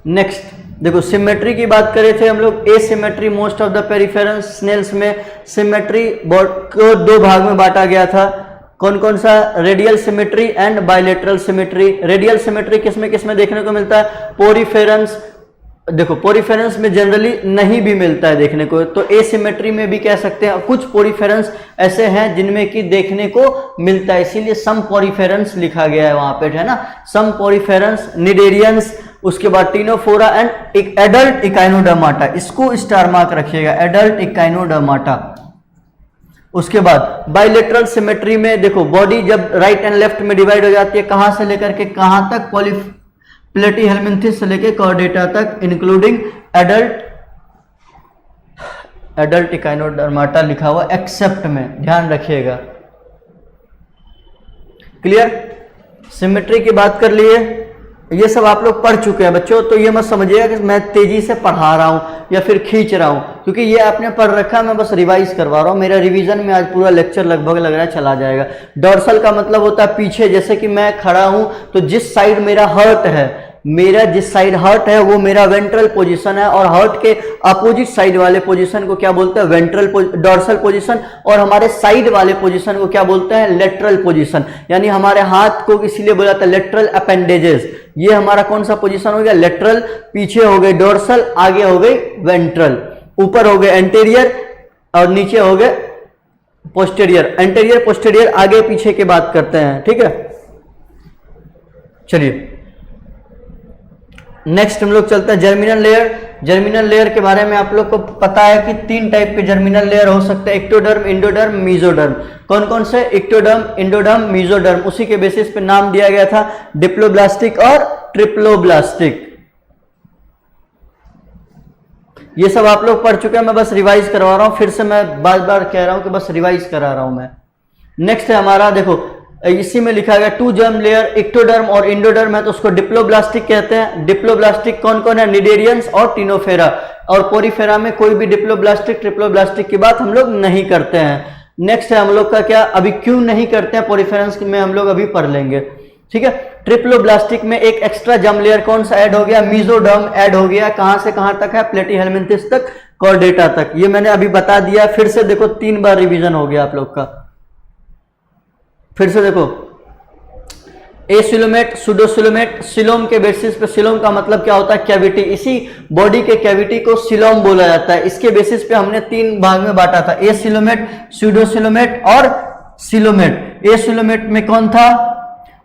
नेक्स्ट देखो सिमेट्री की बात करे थे हम लोग। Asymmetry most of the Poriferans, snails में सिमेट्री को दो भाग में बांटा गया था। कौन कौन सा? Radial symmetry and bilateral symmetry. Radial symmetry किसमें किसमें देखने को मिलता है? पोरिफेरंस। देखो पोरिफेरंस में जनरली नहीं भी मिलता है देखने को, तो एसिमेट्री में भी कह सकते हैं। कुछ पोरिफेरंस ऐसे हैं जिनमें कि देखने को मिलता है, इसीलिए सम पोरिफेरंस लिखा गया है वहां पे, है ना। सम पोरिफेरंस, निडेरियंस, उसके बाद टीनोफोरा एंड एक एडल्ट इकाइनोडर्माटा, इसको स्टार मार्क रखिएगा, एडल्ट इकाइनोडर्माटा। उसके बाद बायलेटरल सिमेट्री में देखो बॉडी जब राइट एंड लेफ्ट में डिवाइड हो जाती है, कहां से लेकर के कहां तक? प्लेटीहेल्मिन्थिस से लेकर कॉर्डेटा तक, इंक्लूडिंग एडल्ट इकाइनोडर्माटा लिखा हुआ एक्सेप्ट में, ध्यान रखिएगा। क्लियर? सिमेट्री की बात कर लिए, ये सब आप लोग पढ़ चुके हैं बच्चों, तो ये मत समझिएगा कि मैं तेजी से पढ़ा रहा हूं या फिर खींच रहा हूं, क्योंकि ये आपने पढ़ रखा, मैं बस रिवाइज करवा रहा हूं। मेरा रिवीजन में आज पूरा लेक्चर लगभग लग रहा है चला जाएगा। डॉर्सल का मतलब होता है पीछे, जैसे कि मैं खड़ा हूं तो जिस साइड मेरा हर्ट है, मेरा जिस साइड हर्ट है वो मेरा वेंट्रल पोजीशन है, और हर्ट के अपोजिट साइड वाले पोजीशन को क्या बोलते हैं? Ventral dorsal position. और हमारे साइड वाले पोजीशन को क्या बोलते हैं? Lateral position. यानी हमारे हाथ को इसीलिए बोला जाता है लेटरल अपेंडेजेस। ये हमारा कौन सा पोजीशन हो गया? लेटरल। पीछे हो गए डॉर्सल, आगे हो गई वेंट्रल, ऊपर हो गए एंटीरियर और नीचे हो गए पोस्टीरियर। एंटीरियर पोस्टीरियर आगे पीछे की बात करते हैं, ठीक है। चलिए नेक्स्ट हम लोग चलते हैं जर्मिनल लेयर। जर्मिनल लेयर के बारे में आप लोग को पता है कि 3 टाइप के जर्मिनल लेयर हो सकते हैं, एक्टोडर्म, इंडोडर्म, मीजोडर्म। कौन कौन से? Ectoderm, endoderm, mesoderm. उसी के बेसिस पे नाम दिया गया था डिप्लोब्लास्टिक और ट्रिप्लोब्लास्टिक। ये सब आप लोग पढ़ चुके हैं, मैं बस रिवाइज करवा रहा हूं, फिर से मैं बार बार कह रहा हूं कि बस रिवाइज करा रहा हूं मैं। नेक्स्ट है हमारा, देखो इसी में लिखा गया 2 जर्म लेयर, एक्टोडर्म और इंडोडर्म है तो उसको डिप्लोब्लास्टिक कहते हैं। डिप्लोब्लास्टिक कौन कौन है? निडेरियंस और टीनोफेरा। और पोरिफेरा में कोई भी डिप्लोब्लास्टिक ट्रिप्लोब्लास्टिक की बात हम लोग नहीं करते हैं। नेक्स्ट है हम लोग का क्या, अभी क्यों नहीं करते हैं पोरिफेरेंस में हम लोग अभी पढ़ लेंगे, ठीक है। ट्रिप्लोब्लास्टिक में एक एक्स्ट्रा जर्म लेयर कौन सा ऐड हो गया? मीजोडर्म ऐड हो गया। कहां से कहां तक है? प्लेटीहेल्मिन्थिस तक, कॉर्डेटा तक। ये मैंने अभी बता दिया, फिर से देखो 3 बार रिवीजन हो गया आप लोग का। फिर से देखो, एसिलोमेट, सुडोसिलोमेट, सिलोम के बेसिस पे। सिलोम का मतलब क्या होता है? कैविटी। इसी बॉडी के कैविटी को सिलोम बोला जाता है। इसके बेसिस पे हमने 3 भाग में बांटा था, एसिलोमेट, सुडोसिलोमेट और सिलोमेट। एसिलोमेट में कौन था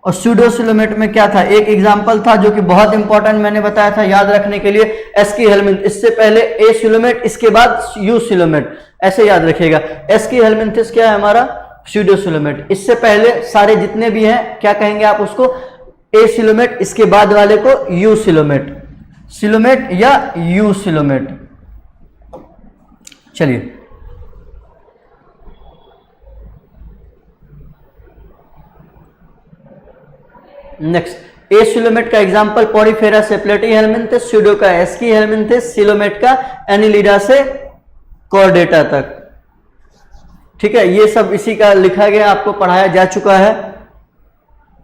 और सुडोसिलोमेट में क्या था? एक एग्जांपल था जो कि बहुत इंपॉर्टेंट मैंने बताया था याद रखने के लिए, एस्कीहेल्मिन्थिस। इससे पहले एसिलोमेट, इसके बाद यूसिलोमेट, ऐसे याद रखिएगा। एस्कीहेल्मिन्थिस क्या है हमारा? स्यूडोसिलोमेट। इससे पहले सारे जितने भी हैं क्या कहेंगे आप उसको? एसिलोमेट। इसके बाद वाले को यूसिलोमेट, सिलोमेट या यूसिलोमेट। चलिए नेक्स्ट, एसिलोमेट का एग्जांपल पोरिफेरा से प्लेटीहेल्मिन्थिस, स्यूडो का एस्कीहेल्मिन्थिस, सिलोमेट का एनिलिडा से कॉर्डेटा तक, ठीक है। ये सब इसी का लिखा गया, आपको पढ़ाया जा चुका है।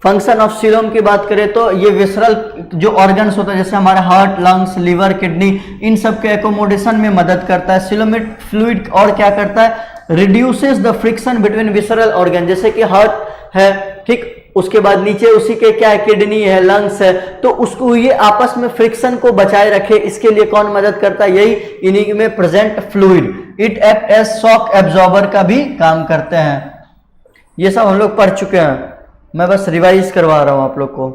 फंक्शन ऑफ सिलोम की बात करें तो ये विसरल जो ऑर्गन्स होता है, जैसे हमारा हार्ट, लंग्स, लिवर, किडनी, इन सब के एकोमोडेशन में मदद करता है। सिलोमेट फ्लूइड और क्या करता है? Reduces the friction between visceral organ. जैसे कि हार्ट है, ठीक, उसके बाद नीचे उसी के क्या है? किडनी है, लंग्स है, तो उसको ये आपस में फ्रिक्शन को बचाए रखे, इसके लिए कौन मदद करता है? यही इन्हीं में present fluid. It act as shock absorber का भी काम करते हैं। ये सब हम लोग पढ़ चुके हैं, मैं बस रिवाइज करवा रहा हूं आप लोग को।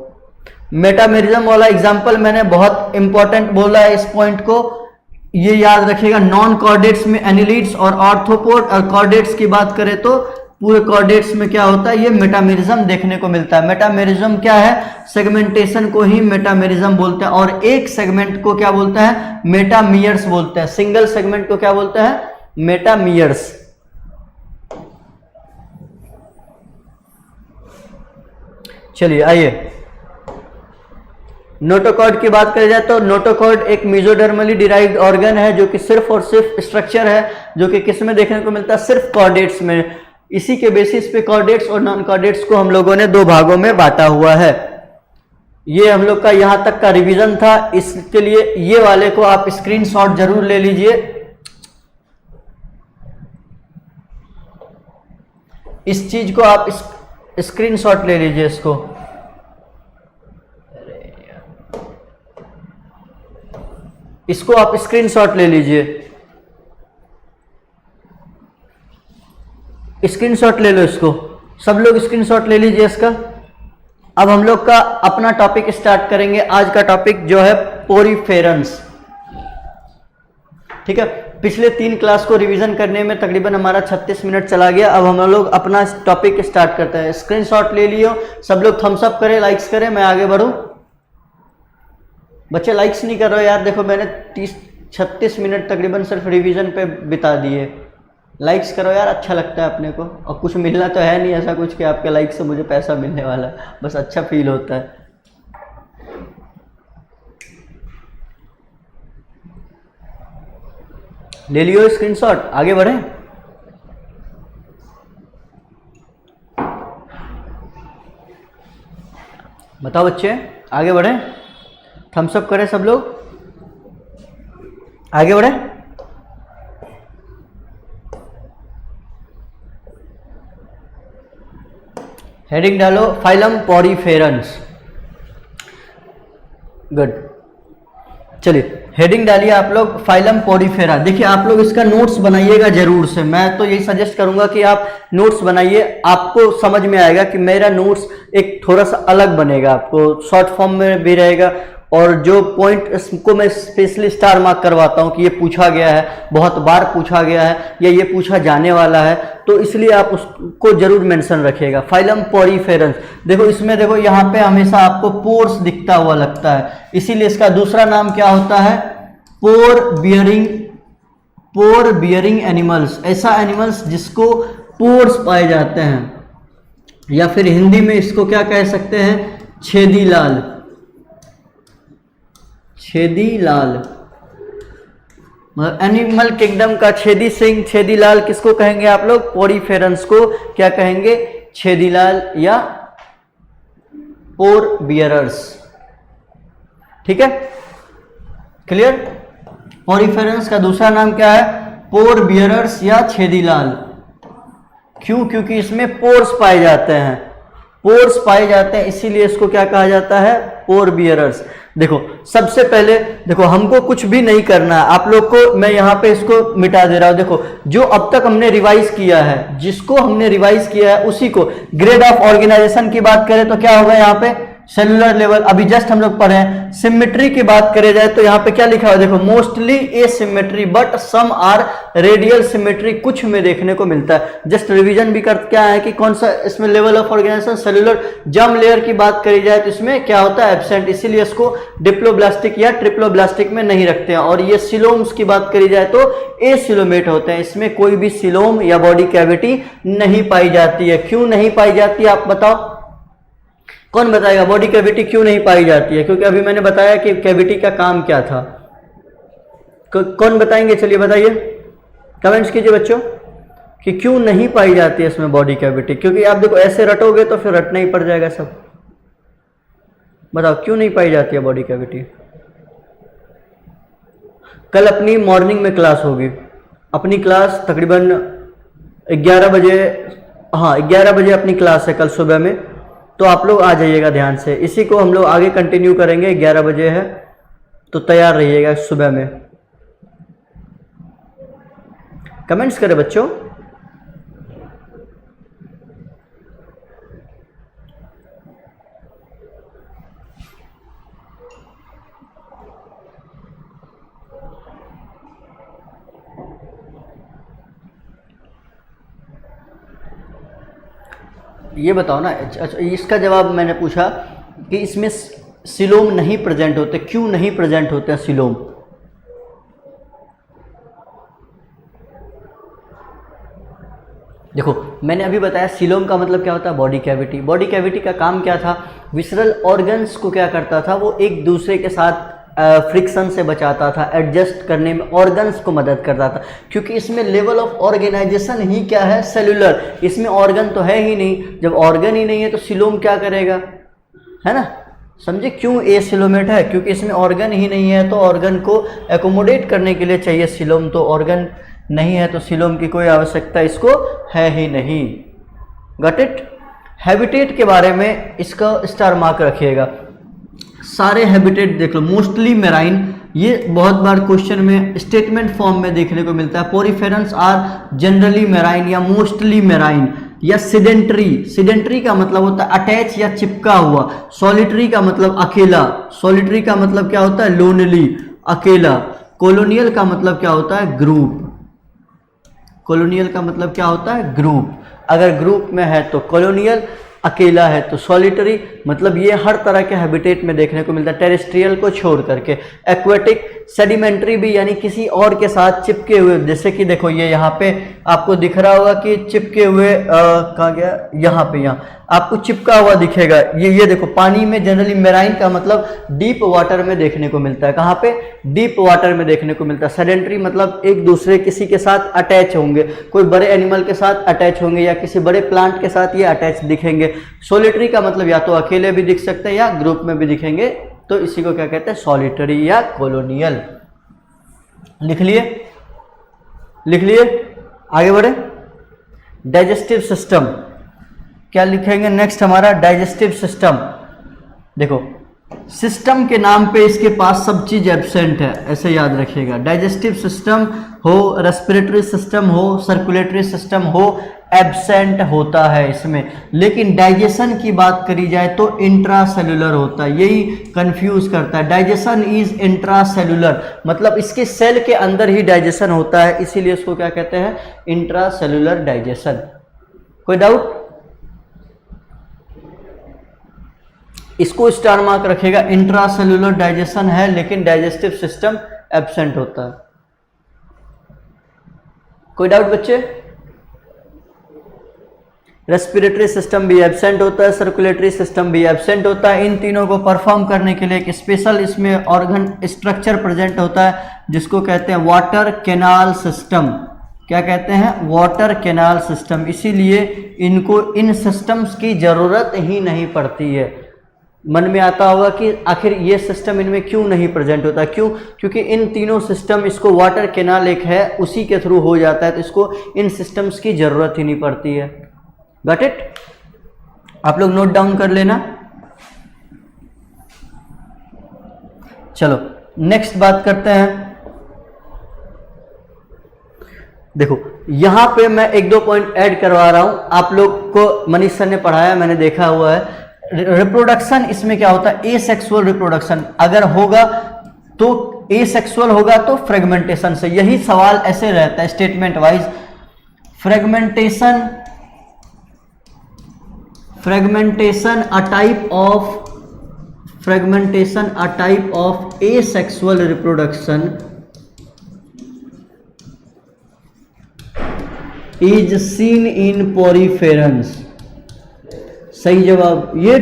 मेटामेरिज्म वाला एग्जांपल मैंने बहुत इंपॉर्टेंट बोला है, इस पॉइंट को ये याद रखिएगा। नॉन कॉर्डेट्स में एनिलिड्स और आर्थ्रोपोड, और कॉर्डेट्स की बात करें तो पूरे कोऑर्डिनेट्स में क्या होता है, ये मेटामेरिज्म देखने को मिलता है। मेटामेरिज्म क्या है, सेगमेंटेशन को ही मेटामेरिज्म बोलते हैं, और एक सेगमेंट को क्या बोलते हैं, मेटामियर्स बोलते हैं। सिंगल सेगमेंट को क्या बोलते हैं, मेटामियर्स। चलिए आइए, नोटोकॉर्ड की बात करी जाए तो नोटोकॉर्ड एक मेसोडर्मली डिराइव्ड ऑर्गन है जो कि सिर्फ और सिर्फ स्ट्रक्चर है जो कि किस में देखने को मिलता है, सिर्फ कॉर्डेट्स में। इसी के बेसिस पे कॉर्डेट्स और नॉन कॉर्डेट्स को हम लोगों ने दो भागों में बांटा हुआ है। ये हम लोग का यहां तक का रिवीजन था। इसके लिए ये वाले को आप स्क्रीनशॉट जरूर ले लीजिए। इस चीज को आप स्क्रीनशॉट ले लीजिए इसको। इसको आप स्क्रीनशॉट ले लीजिए, स्क्रीनशॉट ले लो इसको, सब लोग स्क्रीनशॉट ले लीजिए इसका। अब हम लोग का अपना टॉपिक स्टार्ट करेंगे। आज का टॉपिक जो है पोरीफेरेंस, ठीक है। पिछले 3 क्लास को रिवीजन करने में तकरीबन हमारा 36 मिनट चला गया। अब हम लोग अपना टॉपिक स्टार्ट करते हैं। स्क्रीनशॉट ले लियो, सब लोग थम्स अप करें, लाइक्स करें, मैं आगे बढ़ूं। बच्चे लाइक्स नहीं कर रहे यार, देखो मैंने 36 मिनट तकरीबन सिर्फ रिवीजन पे बिता दिए। लाइक्स करो यार, अच्छा लगता है अपने को, और कुछ मिलना तो है नहीं ऐसा कुछ कि आपके लाइक से मुझे पैसा मिलने वाला है, बस अच्छा फील होता है। ले लियो स्क्रीनशॉट, आगे बढ़े। बताओ बच्चे, आगे बढ़े, थम्स अप करें सब लोग, आगे बढ़े। हेडिंग डालो, फाइलम पोरीफेरेंस। गुड, चलिए हेडिंग डालिए आप लोग, फाइलम पोरीफेरा। देखिए आप लोग इसका नोट्स बनाइएगा जरूर से। मैं तो यही सजेस्ट करूंगा कि आप नोट्स बनाइए, आपको समझ में आएगा कि मेरा नोट्स एक थोड़ा सा अलग बनेगा, आपको शॉर्ट फॉर्म में भी रहेगा, और जो पॉइंट इसको मैं स्पेशली स्टार मार्क करवाता हूं कि ये पूछा गया है, बहुत बार पूछा गया है, या ये पूछा जाने वाला है, तो इसलिए आप उसको जरूर मेंशन रखिएगा। फाइलम पोरीफेरेंस, देखो इसमें देखो यहाँ पे हमेशा आपको पोर्स दिखता हुआ लगता है, इसीलिए इसका दूसरा नाम क्या होता है, पोर बियरिंग एनिमल्स। ऐसा एनिमल्स जिसको पोर्स पाए जाते हैं, या फिर हिंदी में इसको क्या कह सकते हैं, छेदी लाल। छेदी लाल एनिमल किंगडम का छेदी सिंह, छेदी लाल किसको कहेंगे आप लोग, पोरीफेरेंस को क्या कहेंगे, छेदी लाल या पोर बियरर्स। ठीक है, क्लियर। पोरीफेरेंस का दूसरा नाम क्या है, पोर बियरर्स या छेदी लाल। क्यों, क्योंकि इसमें पोर्स पाए जाते हैं, पोर्स पाए जाते हैं, इसीलिए इसको क्या कहा जाता है, पोर बियरर्स। देखो सबसे पहले देखो हमको कुछ भी नहीं करना है, आप लोग को मैं यहाँ पे इसको मिटा दे रहा हूँ। देखो जो अब तक हमने रिवाइज किया है, जिसको हमने रिवाइज किया है उसी को, ग्रेड ऑफ ऑर्गेनाइजेशन की बात करें तो क्या होगा यहाँ पे, सेलुलर लेवल। अभी जस्ट हम लोग पढ़े हैं। सिमेट्री की बात करें जाए तो यहाँ पे क्या लिखा हुआ, देखो mostly asymmetry but some are radial symmetry, कुछ में देखने को मिलता है। जस्ट रिवीजन भी कर क्या है कि कौन सा इसमें level of organization, cellular. Germ layer की बात करी जाए तो इसमें क्या होता है, एब्सेंट, इसीलिए इसको डिप्लोब्लास्टिक या ट्रिप्लोब्लास्टिक में नहीं रखते हैं। और ये सिलोम्स की बात करी जाए तो एसिलोमेट होते हैं, इसमें कोई भी सिलोम या बॉडी कैविटी नहीं पाई जाती है। क्यों नहीं पाई जाती है आप बताओ, कौन बताएगा बॉडी कैविटी क्यों नहीं पाई जाती है, क्योंकि अभी मैंने बताया कि कैविटी का काम क्या था। कौन बताएंगे, चलिए बताइए, कमेंट्स कीजिए बच्चों कि क्यों नहीं पाई जाती है इसमें बॉडी कैविटी। क्योंकि आप देखो ऐसे रटोगे तो फिर रटना ही पड़ जाएगा सब। बताओ क्यों नहीं पाई जाती है बॉडी कैविटी। कल अपनी मॉर्निंग में क्लास होगी, अपनी क्लास तकरीबन 11 बजे, हाँ 11 बजे अपनी क्लास है कल सुबह में, तो आप लोग आ जाइएगा ध्यान से। इसी को हम लोग आगे कंटिन्यू करेंगे, 11 बजे है तो तैयार रहिएगा सुबह में। कमेंट्स करें बच्चों। ये बताओ ना, अच्छा इसका जवाब मैंने पूछा कि इसमें सिलोम नहीं प्रेजेंट होते, क्यों नहीं प्रेजेंट होते हैं सिलोम? देखो मैंने अभी बताया सिलोम का मतलब क्या होता है, बॉडी कैविटी। बॉडी कैविटी का काम क्या था, विसरल ऑर्गन्स को क्या करता था, वो एक दूसरे के साथ फ्रिक्शन से बचाता था, एडजस्ट करने में ऑर्गन्स को मदद करता था, क्योंकि इसमें लेवल ऑफ ऑर्गेनाइजेशन ही क्या है, सेलुलर। इसमें ऑर्गन तो है ही नहीं, जब ऑर्गन ही नहीं है तो सिलोम क्या करेगा, है ना? समझे क्यों एसिलोमेट है, क्योंकि इसमें ऑर्गन ही नहीं है, तो ऑर्गन को एकोमोडेट करने के लिए चाहिए सिलोम, तो ऑर्गन नहीं है तो सिलोम की कोई आवश्यकता इसको है ही नहीं। Got it? हैबिटेट के बारे में इसका स्टार मार्क रखिएगा। सारे हैबिटेट देख लो, मोस्टली मेराइन, ये बहुत बार क्वेश्चन में स्टेटमेंट फॉर्म में देखने को मिलता है। पोरिफेरंस आर जनरली मेराइन या मोस्टली मेराइन, या सिडेंटरी। सिडेंटरी का मतलब होता है अटैच या चिपका हुआ। सॉलिटरी का मतलब अकेला, सॉलिटरी का मतलब क्या होता है, लोनली, अकेला। कॉलोनियल का मतलब क्या होता है, ग्रुप। कॉलोनियल का मतलब क्या होता है, ग्रुप। अगर ग्रुप में है तो कॉलोनियल, अकेला है तो सॉलिटरी। मतलब ये हर तरह के हैबिटेट में देखने को मिलता है, टेरेस्ट्रियल को छोड़ करके। एक्वेटिक, सेडिमेंट्री भी, यानी किसी और के साथ चिपके हुए, जैसे कि देखो ये यहाँ पे आपको दिख रहा होगा कि चिपके हुए, कहाँ गया, यहाँ पे, यहाँ आपको चिपका हुआ दिखेगा। ये देखो, पानी में जनरली मेराइन का मतलब डीप वाटर में देखने को मिलता है। कहाँ पे, डीप वाटर में देखने को मिलता है। सेडेंटरी मतलब एक दूसरे किसी के साथ अटैच होंगे, कोई बड़े एनिमल के साथ अटैच होंगे या किसी बड़े प्लांट के साथ ये अटैच दिखेंगे। सॉलिटरी का मतलब या तो अकेले भी दिख सकते हैं या ग्रुप में भी दिखेंगे, तो इसी को क्या कहते हैं, सॉलिटरी या कॉलोनियल। लिख लिए, लिख लिए, आगे बढ़े। डाइजेस्टिव सिस्टम, क्या लिखेंगे नेक्स्ट हमारा, डाइजेस्टिव सिस्टम। देखो सिस्टम के नाम पे इसके पास सब चीज एब्सेंट है, ऐसे याद रखिएगा। डाइजेस्टिव सिस्टम हो, रेस्पिरेटरी सिस्टम हो, सर्कुलेटरी सिस्टम हो, एब्सेंट होता है इसमें। लेकिन डाइजेशन की बात करी जाए तो इंट्रासेलुलर होता है, यही कंफ्यूज करता है। डाइजेशन इज इंट्रासेलुलर, मतलब इसके सेल के अंदर ही डाइजेशन होता है, इसीलिए इसको क्या कहते हैं, इंट्रासेलुलर डाइजेशन। कोई डाउट? इसको स्टार मार्क रखेगा, इंट्रासेलुलर डाइजेशन है लेकिन डाइजेस्टिव सिस्टम एब्सेंट होता है। कोई डाउट बच्चे? रेस्पिरेटरी सिस्टम भी एब्सेंट होता है, सर्कुलेटरी सिस्टम भी एब्सेंट होता है। इन तीनों को परफॉर्म करने के लिए एक स्पेशल इसमें ऑर्गन स्ट्रक्चर प्रेजेंट होता है जिसको कहते हैं वाटर कैनाल सिस्टम। क्या कहते हैं, वाटर कैनाल सिस्टम। इसीलिए इनको, इन सिस्टम्स की जरूरत ही नहीं पड़ती है। मन में आता होगा कि आखिर ये सिस्टम इनमें क्यों नहीं प्रेजेंट होता, क्यों? क्योंकि इन तीनों सिस्टम, इसको वाटर कैनाल एक है उसी के थ्रू हो जाता है, तो इसको इन सिस्टम्स की जरूरत ही नहीं पड़ती है। Got it? आप लोग नोट डाउन कर लेना। चलो नेक्स्ट बात करते हैं। देखो यहां पे मैं एक दो पॉइंट ऐड करवा रहा हूं, आप लोग को मनीष सर ने पढ़ाया, मैंने देखा हुआ है। रिप्रोडक्शन इसमें क्या होता है, एसेक्सुअल रिप्रोडक्शन। अगर होगा तो एसेक्सुअल होगा तो फ्रेगमेंटेशन से। यही सवाल ऐसे रहता है statement wise. Fragmentation, fragmentation a type of, fragmentation a type of asexual reproduction is seen in poriferans. सही जवाब। ये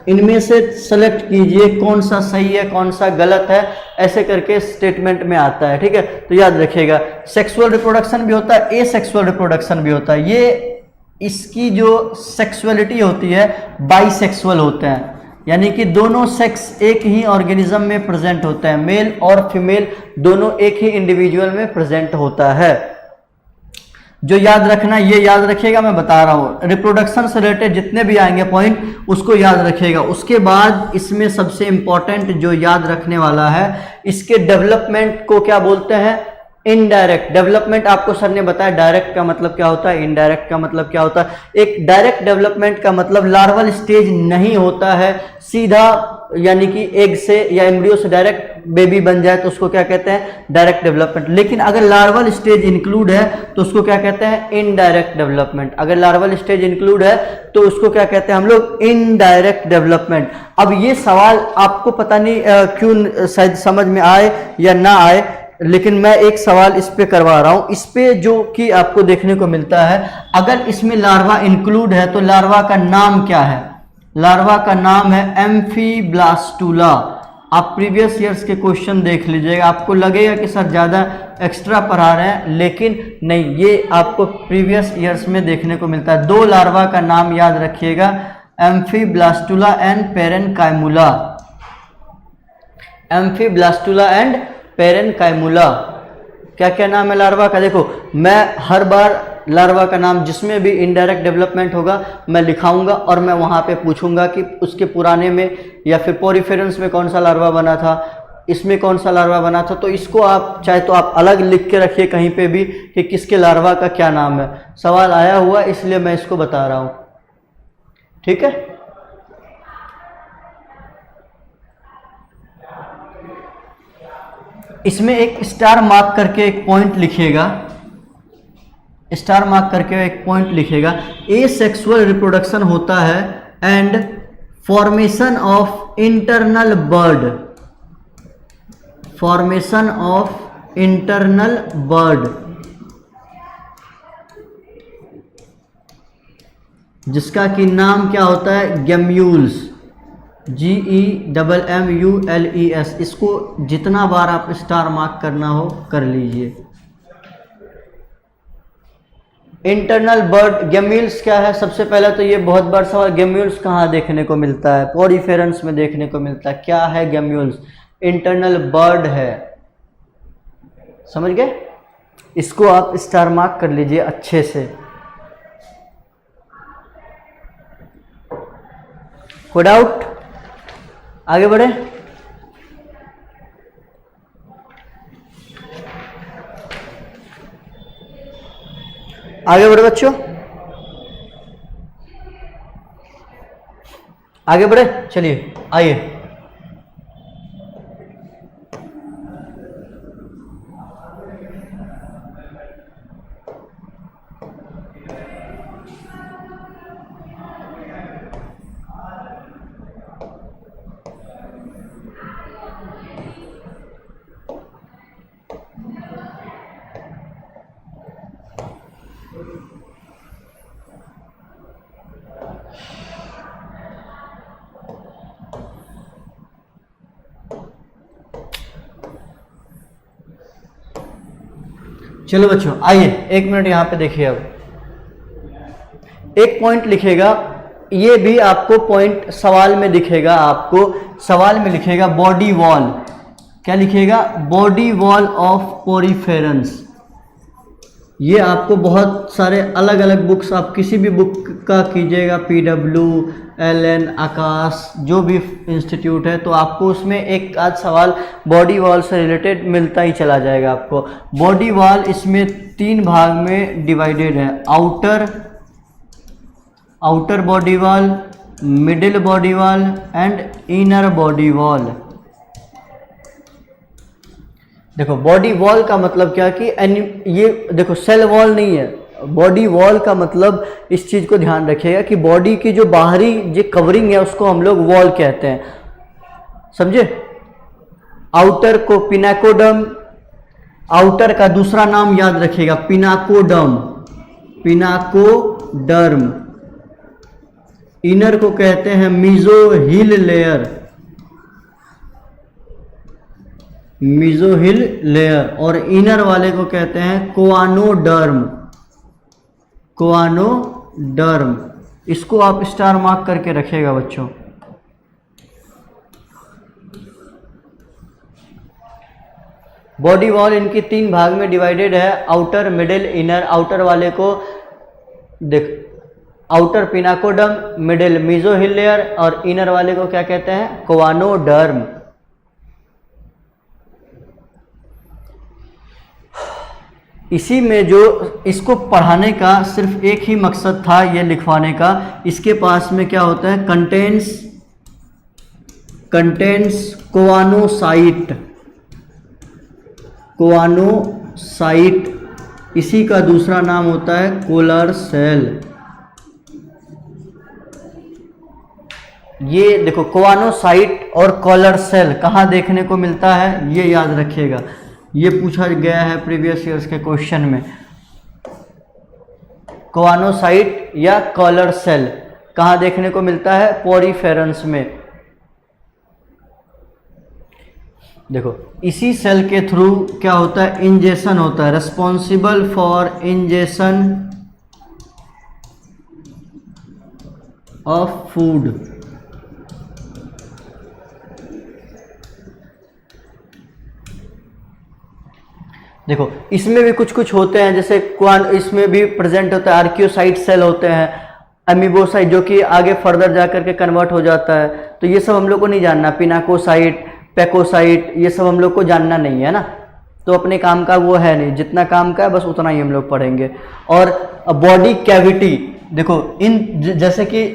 इनमें से सेलेक्ट कीजिए कौन सा सही है कौन सा गलत है, ऐसे करके स्टेटमेंट में आता है। ठीक है, तो याद रखिएगा सेक्सुअल रिप्रोडक्शन भी होता है, एसेक्सुअल रिप्रोडक्शन भी होता है। ये इसकी जो सेक्सुअलिटी होती है बाइसेक्सुअल होते हैं, यानी कि दोनों सेक्स एक ही ऑर्गेनिज्म में प्रेजेंट होते हैं, मेल और फीमेल दोनों एक ही इंडिविजुअल में प्रेजेंट होता है। जो याद रखना, ये याद रखिएगा, मैं बता रहा हूं, रिप्रोडक्शन से रिलेटेड जितने भी आएंगे पॉइंट उसको याद रखिएगा। उसके बाद इसमें सबसे इंपॉर्टेंट जो याद रखने वाला है, इसके डेवलपमेंट को क्या बोलते हैं, इनडायरेक्ट डेवलपमेंट। आपको सर ने बताया डायरेक्ट का मतलब क्या होता है, इनडायरेक्ट का मतलब क्या होता है। एक डायरेक्ट डेवलपमेंट का मतलब लार्वल स्टेज नहीं होता है, सीधा यानी कि एग से या एम्ब्रियो से डायरेक्ट बेबी बन जाए तो उसको क्या कहते हैं, डायरेक्ट डेवलपमेंट। लेकिन अगर लार्वल स्टेज इंक्लूड है तो उसको क्या कहते हैं, इनडायरेक्ट डेवलपमेंट। अगर लार्वल स्टेज इंक्लूड है तो उसको क्या कहते हैं हम लोग, इनडायरेक्ट डेवलपमेंट। अब ये सवाल आपको पता नहीं क्यों शायद समझ में आए या ना आए, लेकिन मैं एक सवाल इस पे करवा रहा हूं। इस पे जो कि आपको देखने को मिलता है, अगर इसमें लार्वा इंक्लूड है तो लार्वा का नाम क्या है, लार्वा का नाम है एम्फीब्लास्टुला। आप प्रीवियस ईयर्स के क्वेश्चन देख लीजिएगा, आपको लगेगा कि सर ज़्यादा एक्स्ट्रा पढ़ा रहे हैं, लेकिन नहीं, ये आपको प्रीवियस ईयर्स में देखने को मिलता है। दो लार्वा का नाम याद रखिएगा, एम्फीब्लास्टुला एंड पेरेनकाइमुला। एम्फीब्लास्टुला एंड पेरेनकाइमुला, क्या क्या नाम है लार्वा का। देखो मैं हर बार लार्वा का नाम जिसमें भी इनडायरेक्ट डेवलपमेंट होगा मैं लिखाऊंगा और मैं वहाँ पे पूछूंगा कि उसके पुराने में या फिर पोरिफेरेंस में कौन सा लार्वा बना था, इसमें कौन सा लार्वा बना था। तो इसको आप चाहे तो आप अलग लिख के रखिए कहीं पे भी कि किसके लार्वा का क्या नाम है। सवाल आया हुआ इसलिए मैं इसको बता रहा हूँ, ठीक है। इसमें एक स्टार मार्क करके एक पॉइंट लिखिएगा, स्टार मार्क करके एक पॉइंट लिखिएगा। एसेक्सुअल रिप्रोडक्शन होता है and formation of internal bird, formation of internal bird, जिसका कि नाम क्या होता है, गैम्यूल्स, GEMMULES। इसको जितना बार आप स्टार मार्क करना हो कर लीजिए। इंटरनल बर्ड गैम्यूल्स क्या है, सबसे पहले तो ये बहुत बार सवाल, गैम्यूल्स कहाँ देखने को मिलता है, पोरिफेरेंस में देखने को मिलता है। क्या है गैम्यूल्स, इंटरनल बर्ड है, समझ गए। इसको आप स्टार मार्क कर लीजिए अच्छे से। कोई डाउट, आगे बढ़े। आगे बढ़े बच्चों, आगे बढ़े, चलिए आइए। चलो बच्चों आइए, एक मिनट यहाँ पे देखिए। अब एक पॉइंट लिखेगा, ये भी आपको पॉइंट सवाल में दिखेगा, आपको सवाल में लिखेगा बॉडी वॉल। क्या लिखेगा, बॉडी वॉल ऑफ पोरिफेरेंस। ये आपको बहुत सारे अलग अलग बुक्स, आप किसी भी बुक का कीजिएगा, PWLN, आकाश, जो भी इंस्टीट्यूट है, तो आपको उसमें एक आध सवाल बॉडी वॉल से रिलेटेड मिलता ही चला जाएगा आपको। बॉडी वॉल इसमें 3 भाग में डिवाइडेड है, outer body wall, middle body wall and inner body wall. देखो बॉडी वॉल का मतलब क्या कि ये देखो सेल वॉल नहीं है, बॉडी वॉल का मतलब इस चीज को ध्यान रखिएगा कि बॉडी की जो बाहरी जो कवरिंग है उसको हम लोग वॉल कहते हैं, समझे। आउटर को पिनाकोडर्म, आउटर का दूसरा नाम याद रखिएगा पिनाकोडर्म, पिनाकोडर्म। इनर को कहते हैं मीजोहिल लेयर, मीजोहिल लेयर, और इनर वाले को कहते हैं कोआनोडर्म, कोआनोडर्म। इसको आप स्टार मार्क करके रखिएगा बच्चों। बॉडी वॉल इनकी 3 भाग में डिवाइडेड है, आउटर, मिडिल, इनर। आउटर वाले को देख, आउटर पिनाकोडर्म, मिडिल मीजोहिल लेयर, और इनर वाले को क्या कहते हैं, कोआनोडर्म। इसी में जो इसको पढ़ाने का सिर्फ एक ही मकसद था, ये लिखवाने का। इसके पास में क्या होता है, कंटेंस कंटेन्स कोआनोसाइट, कोआनोसाइट इसी का दूसरा नाम होता है कोलर सेल। ये देखो कोआनोसाइट और कॉलर सेल कहाँ देखने को मिलता है, ये याद रखिएगा, ये पूछा गया है प्रीवियस ईयर्स के क्वेश्चन में। कोआनोसाइट या कॉलर सेल कहाँ देखने को मिलता है, पोरीफेरेंस में। देखो इसी सेल के थ्रू क्या होता है, इंजेक्शन होता है, responsible for injection of food. देखो इसमें भी कुछ कुछ होते हैं, जैसे इसमें भी प्रेजेंट होता है, आर्कियोसाइट सेल होते हैं, अमीबोसाइट जो कि आगे फर्दर जा करके कन्वर्ट हो जाता है, तो ये सब हम लोग को नहीं जानना। पिनाकोसाइट, पैकोसाइट, ये सब हम लोग को जानना नहीं है ना, तो अपने काम का वो है नहीं, जितना काम का है बस उतना ही हम लोग पढ़ेंगे। और बॉडी कैविटी, देखो इन जैसे कि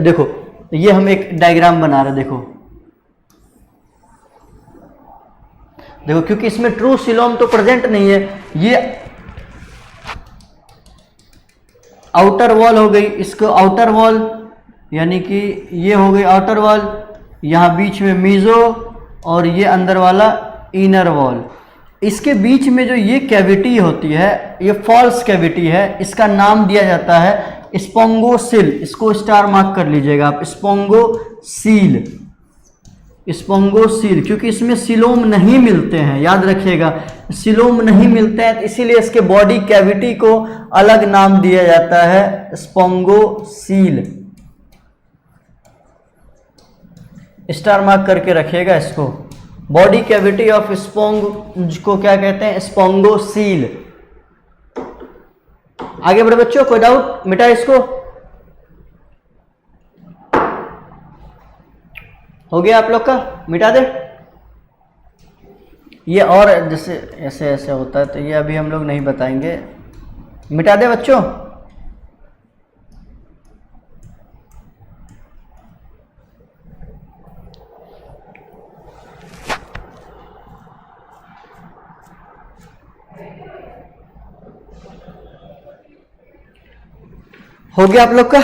देखो ये हम एक डायग्राम बना रहे हैं, देखो देखो क्योंकि इसमें ट्रू सीलोम तो प्रेजेंट नहीं है, ये आउटर वॉल हो गई, इसको आउटर वॉल यानी कि ये हो गई आउटर वॉल, यहाँ बीच में मीजो और ये अंदर वाला इनर वॉल। इसके बीच में जो ये कैविटी होती है, ये फॉल्स कैविटी है, इसका नाम दिया जाता है स्पोंगोसील। इसको स्टार मार्क कर लीजिएगा आप, स्पोंगोसील, स्पोंगोसील, क्योंकि इसमें सिलोम नहीं मिलते हैं, याद रखिएगा सिलोम नहीं मिलते हैं, इसीलिए इसके बॉडी कैविटी को अलग नाम दिया जाता है स्पोंगोसील। स्टार मार्क करके रखिएगा इसको, बॉडी कैविटी ऑफ स्पोंग को क्या कहते हैं, स्पोंगोसील। आगे बढ़े बच्चों, कोई डाउट, मिटा इसको, हो गया आप लोग का, मिटा दे। ये और जैसे ऐसे ऐसे होता है तो ये अभी हम लोग नहीं बताएंगे, मिटा दे बच्चों। हो गया आप लोग का,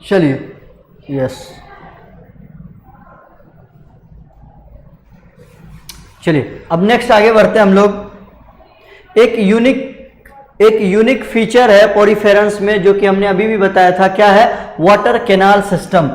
चलिए यस, चलिए अब नेक्स्ट आगे बढ़ते हैं हम लोग। एक यूनिक फीचर है पोरीफेरेंस में, जो कि हमने अभी भी बताया था, क्या है, water canal system.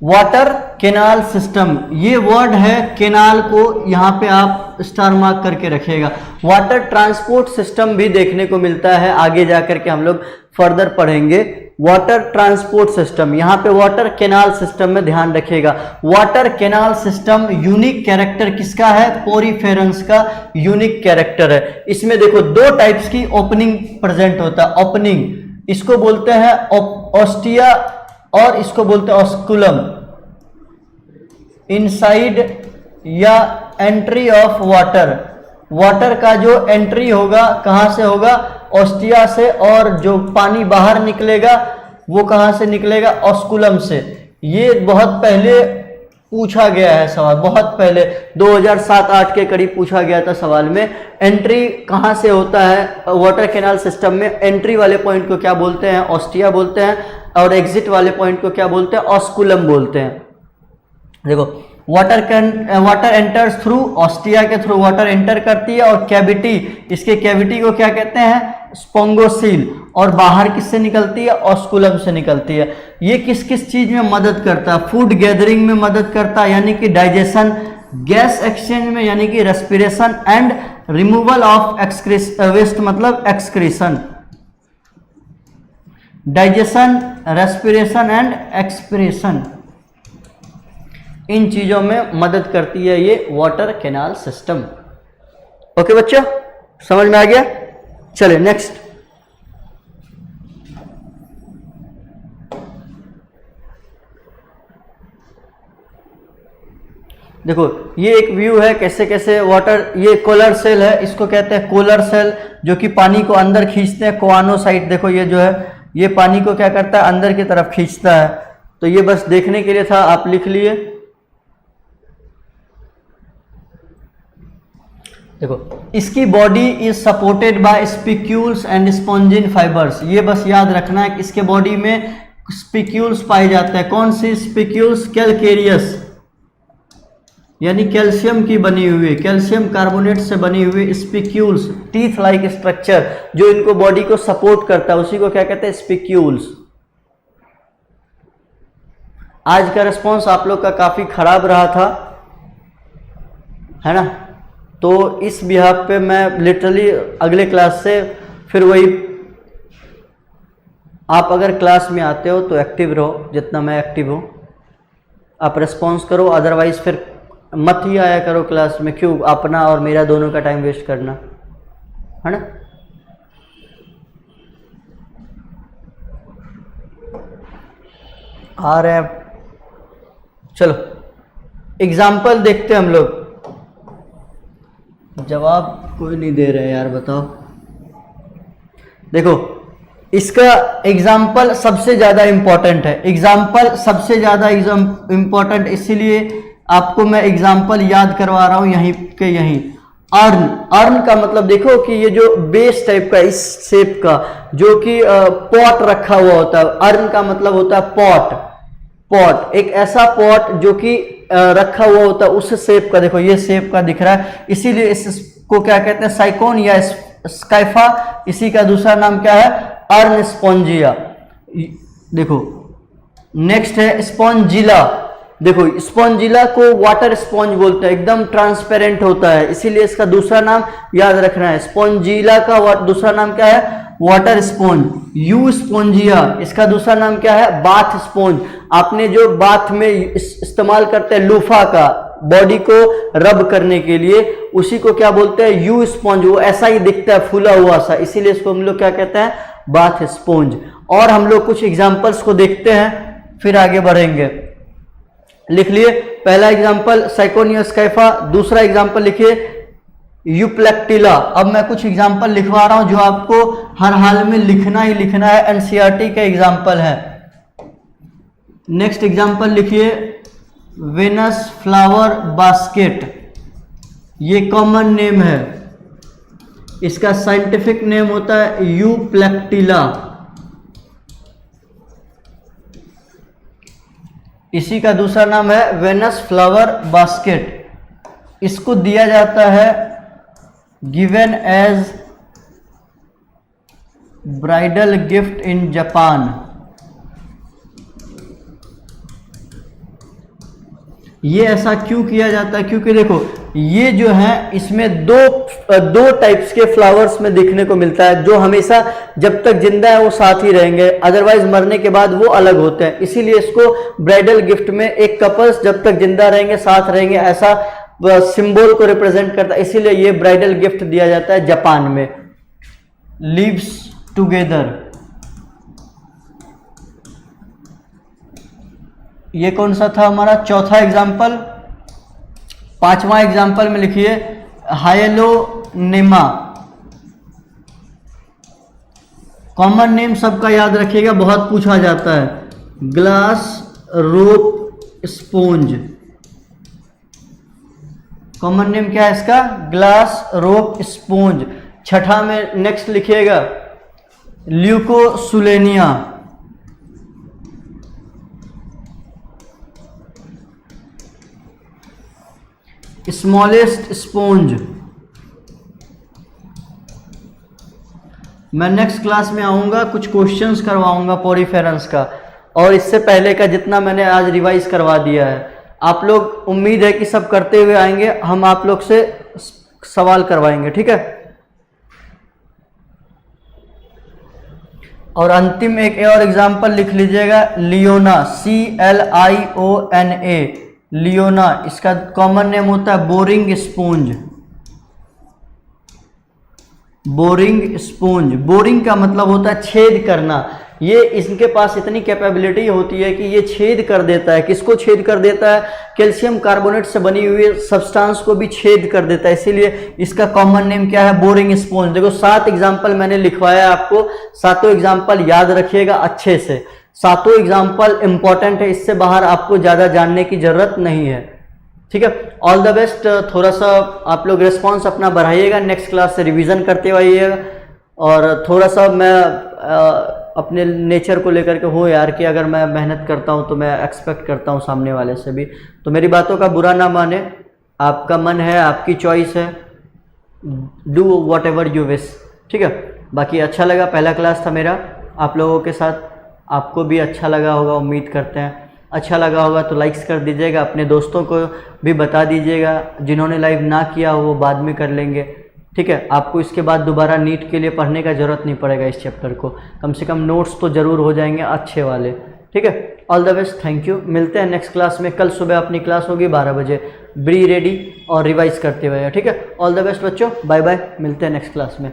Water canal system, ये वर्ड है, कैनाल को यहां पे आप स्टार मार्क करके रखिएगा। वाटर ट्रांसपोर्ट सिस्टम भी देखने को मिलता है, आगे जाकर के हम लोग फर्दर पढ़ेंगे। वाटर ट्रांसपोर्ट सिस्टम, यहाँ पे वाटर कैनाल सिस्टम में ध्यान रखिएगा। Water canal system unique character किसका है, पोरीफेरेंस का यूनिक कैरेक्टर है। इसमें देखो दो टाइप्स की ओपनिंग प्रेजेंट होता है, ओपनिंग इसको बोलते हैं ऑस्टिया और इसको बोलते हैं ऑस्कुलम। इनसाइड या एंट्री ऑफ वाटर, वाटर का जो एंट्री होगा कहां से होगा, ऑस्टिया से, और जो पानी बाहर निकलेगा वो कहां से निकलेगा, ऑस्कुलम से। ये बहुत पहले पूछा गया है सवाल, बहुत पहले 2007-8 के करीब पूछा गया था सवाल में। एंट्री कहां से होता है वाटर कैनाल सिस्टम में, एंट्री वाले पॉइंट को क्या बोलते हैं, ऑस्टिया बोलते हैं, और एग्जिट वाले पॉइंट को क्या बोलते हैं, ऑस्कुलम बोलते हैं। देखो वाटर एंटर्स थ्रू, ऑस्टिया के थ्रू वाटर एंटर करती है, और कैविटी, इसके कैविटी को क्या कहते हैं, स्पोंगोसील, और बाहर किससे निकलती है, ऑस्कुलम से निकलती है। ये किस किस चीज में मदद करता है, फूड गैदरिंग में मदद करता है, यानी कि डाइजेशन, गैस एक्सचेंज में यानी कि respiration, and removal of waste मतलब excretion. Digestion, respiration and expression, इन चीजों में मदद करती है ये वाटर कैनाल सिस्टम। ओके बच्चों, समझ में आ गया। चलिए नेक्स्ट, देखो ये एक व्यू है कैसे कैसे वाटर, ये कोलर सेल है, इसको कहते हैं कोलर सेल, जो कि पानी को अंदर खींचते हैं। कोआनोसाइट देखो ये जो है ये पानी को क्या करता है, अंदर की तरफ खींचता है। तो ये बस देखने के लिए था, आप लिख लिए। देखो इसकी body is supported by spicules and spongin fibres. ये बस याद रखना है कि इसके बॉडी में स्पिक्यूल्स पाए जाते हैं। कौन सी स्पिक्यूल्स? कैलकेरियस, यानी कैल्शियम की बनी हुई, कैल्शियम कार्बोनेट से बनी हुई स्पिक्यूल्स, टीथ लाइक स्ट्रक्चर जो इनको बॉडी को सपोर्ट करता है, उसी को क्या कहते हैं? स्पिक्यूल्स। आज का रिस्पॉन्स आप लोग का काफी खराब रहा था, है ना? तो इस बिहाफ पे मैं लिटरली अगले क्लास से फिर वही, आप अगर क्लास में आते हो तो एक्टिव रहो जितना मैं एक्टिव हूँ, आप रिस्पॉन्स करो, अदरवाइज फिर मत ही आया करो क्लास में। क्यों अपना और मेरा दोनों का टाइम वेस्ट करना, है ना? आ रहे हैं, चलो एग्जाम्पल देखते हैं हम लोग। जवाब कोई नहीं दे रहे यार, बताओ। देखो इसका एग्जाम्पल सबसे ज्यादा इंपॉर्टेंट है। एग्जाम्पल सबसे ज्यादा इंपॉर्टेंट इसीलिए आपको मैं एग्जाम्पल याद करवा रहा हूं यहीं के यहीं। अर्न, अर्न का मतलब देखो कि ये जो बेस टाइप का इस शेप का जो कि पॉट रखा हुआ होता है, अर्न का मतलब होता है पॉट। पॉट एक ऐसा पॉट जो कि रखा हुआ होता है उस शेप का, देखो ये शेप का दिख रहा है, इसीलिए इसको क्या कहते हैं? साइकोन या स्काइफा। इसी का दूसरा नाम क्या है? Earn Spongia. देखो नेक्स्ट है स्पॉन्जिला। देखो स्पॉन्जिला को वाटर स्पॉन्ज बोलते हैं, एकदम ट्रांसपेरेंट होता है, इसीलिए इसका दूसरा नाम याद रखना है। स्पॉन्जिला का दूसरा नाम क्या है? Water sponge. यू स्पॉन्जिया, इसका दूसरा नाम क्या है? Bath sponge. आपने जो बाथ में इस्तेमाल करते हैं लूफा का, बॉडी को रब करने के लिए, उसी को क्या बोलते हैं? You sponge. वो ऐसा ही दिखता है, फूला हुआ सा, इसीलिए इसको हम लोग क्या कहते हैं? Bath sponge. और हम लोग कुछ एग्जाम्पल्स को देखते हैं फिर आगे बढ़ेंगे। लिख लिए पहला एग्जाम्पल साइकोनिया स्काइफा, दूसरा एग्जाम्पल लिखिए यूप्लेक्टिला। अब मैं कुछ एग्जाम्पल लिखवा रहा हूं जो आपको हर हाल में लिखना ही लिखना है, एनसीईआरटी का एग्जाम्पल है। नेक्स्ट एग्जाम्पल लिखिए वेनस फ्लावर बास्केट। ये कॉमन नेम है, इसका साइंटिफिक नेम होता है यूप्लेक्टिला। इसी का दूसरा नाम है वेनस फ्लावर बास्केट। इसको दिया जाता है given as bridal gift in Japan. ये ऐसा क्यों किया जाता है? क्योंकि देखो ये जो है इसमें दो टाइप्स के फ्लावर्स में देखने को मिलता है, जो हमेशा जब तक जिंदा है वो साथ ही रहेंगे, अदरवाइज मरने के बाद वो अलग होते हैं। इसीलिए इसको ब्राइडल गिफ्ट में एक कपल्स जब तक जिंदा रहेंगे साथ रहेंगे, ऐसा सिंबल को रिप्रेजेंट करता है, इसीलिए ये ब्राइडल गिफ्ट दिया जाता है जापान में। लिव्स टुगेदर, ये कौन सा था हमारा? चौथा एग्जाम्पल। पांचवा एग्जाम्पल में लिखिए हाइलोनेमा। कॉमन नेम सबका याद रखिएगा, बहुत पूछा जाता है। Glass rope sponge, common name क्या है इसका? Glass rope sponge. छठा में नेक्स्ट लिखिएगा ल्यूकोसुलेनिया। Smallest sponge. मैं नेक्स्ट क्लास में आऊंगा, कुछ क्वेश्चंस करवाऊंगा पोरीफेरेंस का, और इससे पहले का जितना मैंने आज रिवाइज करवा दिया है। आप लोग उम्मीद है कि सब करते हुए आएंगे, हम आप लोग से सवाल करवाएंगे, ठीक है? और अंतिम एक और एग्जांपल लिख लीजिएगा लियोना, CLIONA, लियोना। इसका कॉमन नेम होता है boring sponge. Boring sponge, boring का मतलब होता है छेद करना। ये इनके पास इतनी कैपेबिलिटी होती है कि ये छेद कर देता है, किसको छेद कर देता है, कैल्शियम कार्बोनेट से बनी हुई सब्सटेंस को भी छेद कर देता है। इसीलिए इसका कॉमन नेम क्या है, बोरिंग स्पॉन्ज। देखो 7 एग्जाम्पल मैंने लिखवाया आपको, सातों एग्जाम्पल याद रखिएगा अच्छे से, सातों एग्जाम्पल इंपॉर्टेंट है, इससे बाहर आपको ज़्यादा जानने की जरूरत नहीं है। ठीक है, ऑल द बेस्ट। थोड़ा सा आप लोग रिस्पॉन्स अपना बढ़ाइएगा, नेक्स्ट क्लास से रिवीजन करते आइएगा। और थोड़ा सा मैं अपने नेचर को लेकर के हूँ यार कि अगर मैं मेहनत करता हूँ तो मैं एक्सपेक्ट करता हूँ सामने वाले से भी, तो मेरी बातों का बुरा ना माने, आपका मन है, आपकी चॉइस है, do what ever you wish. ठीक है, बाकी अच्छा लगा, पहला क्लास था मेरा आप लोगों के साथ, आपको भी अच्छा लगा होगा, उम्मीद करते हैं। अच्छा लगा होगा तो लाइक्स कर दीजिएगा, अपने दोस्तों को भी बता दीजिएगा, जिन्होंने लाइव ना किया हो वो बाद में कर लेंगे। ठीक है, आपको इसके बाद दोबारा नीट के लिए पढ़ने का ज़रूरत नहीं पड़ेगा इस चैप्टर को, कम से कम नोट्स तो ज़रूर हो जाएंगे अच्छे वाले। ठीक है, all the best, thank you. मिलते हैं नेक्स्ट क्लास में, कल सुबह अपनी क्लास होगी 12 बजे, बी रेडी और रिवाइज करते हुए। ठीक है, ऑल द बेस्ट बच्चों, बाय बाय, मिलते हैं नेक्स्ट क्लास में।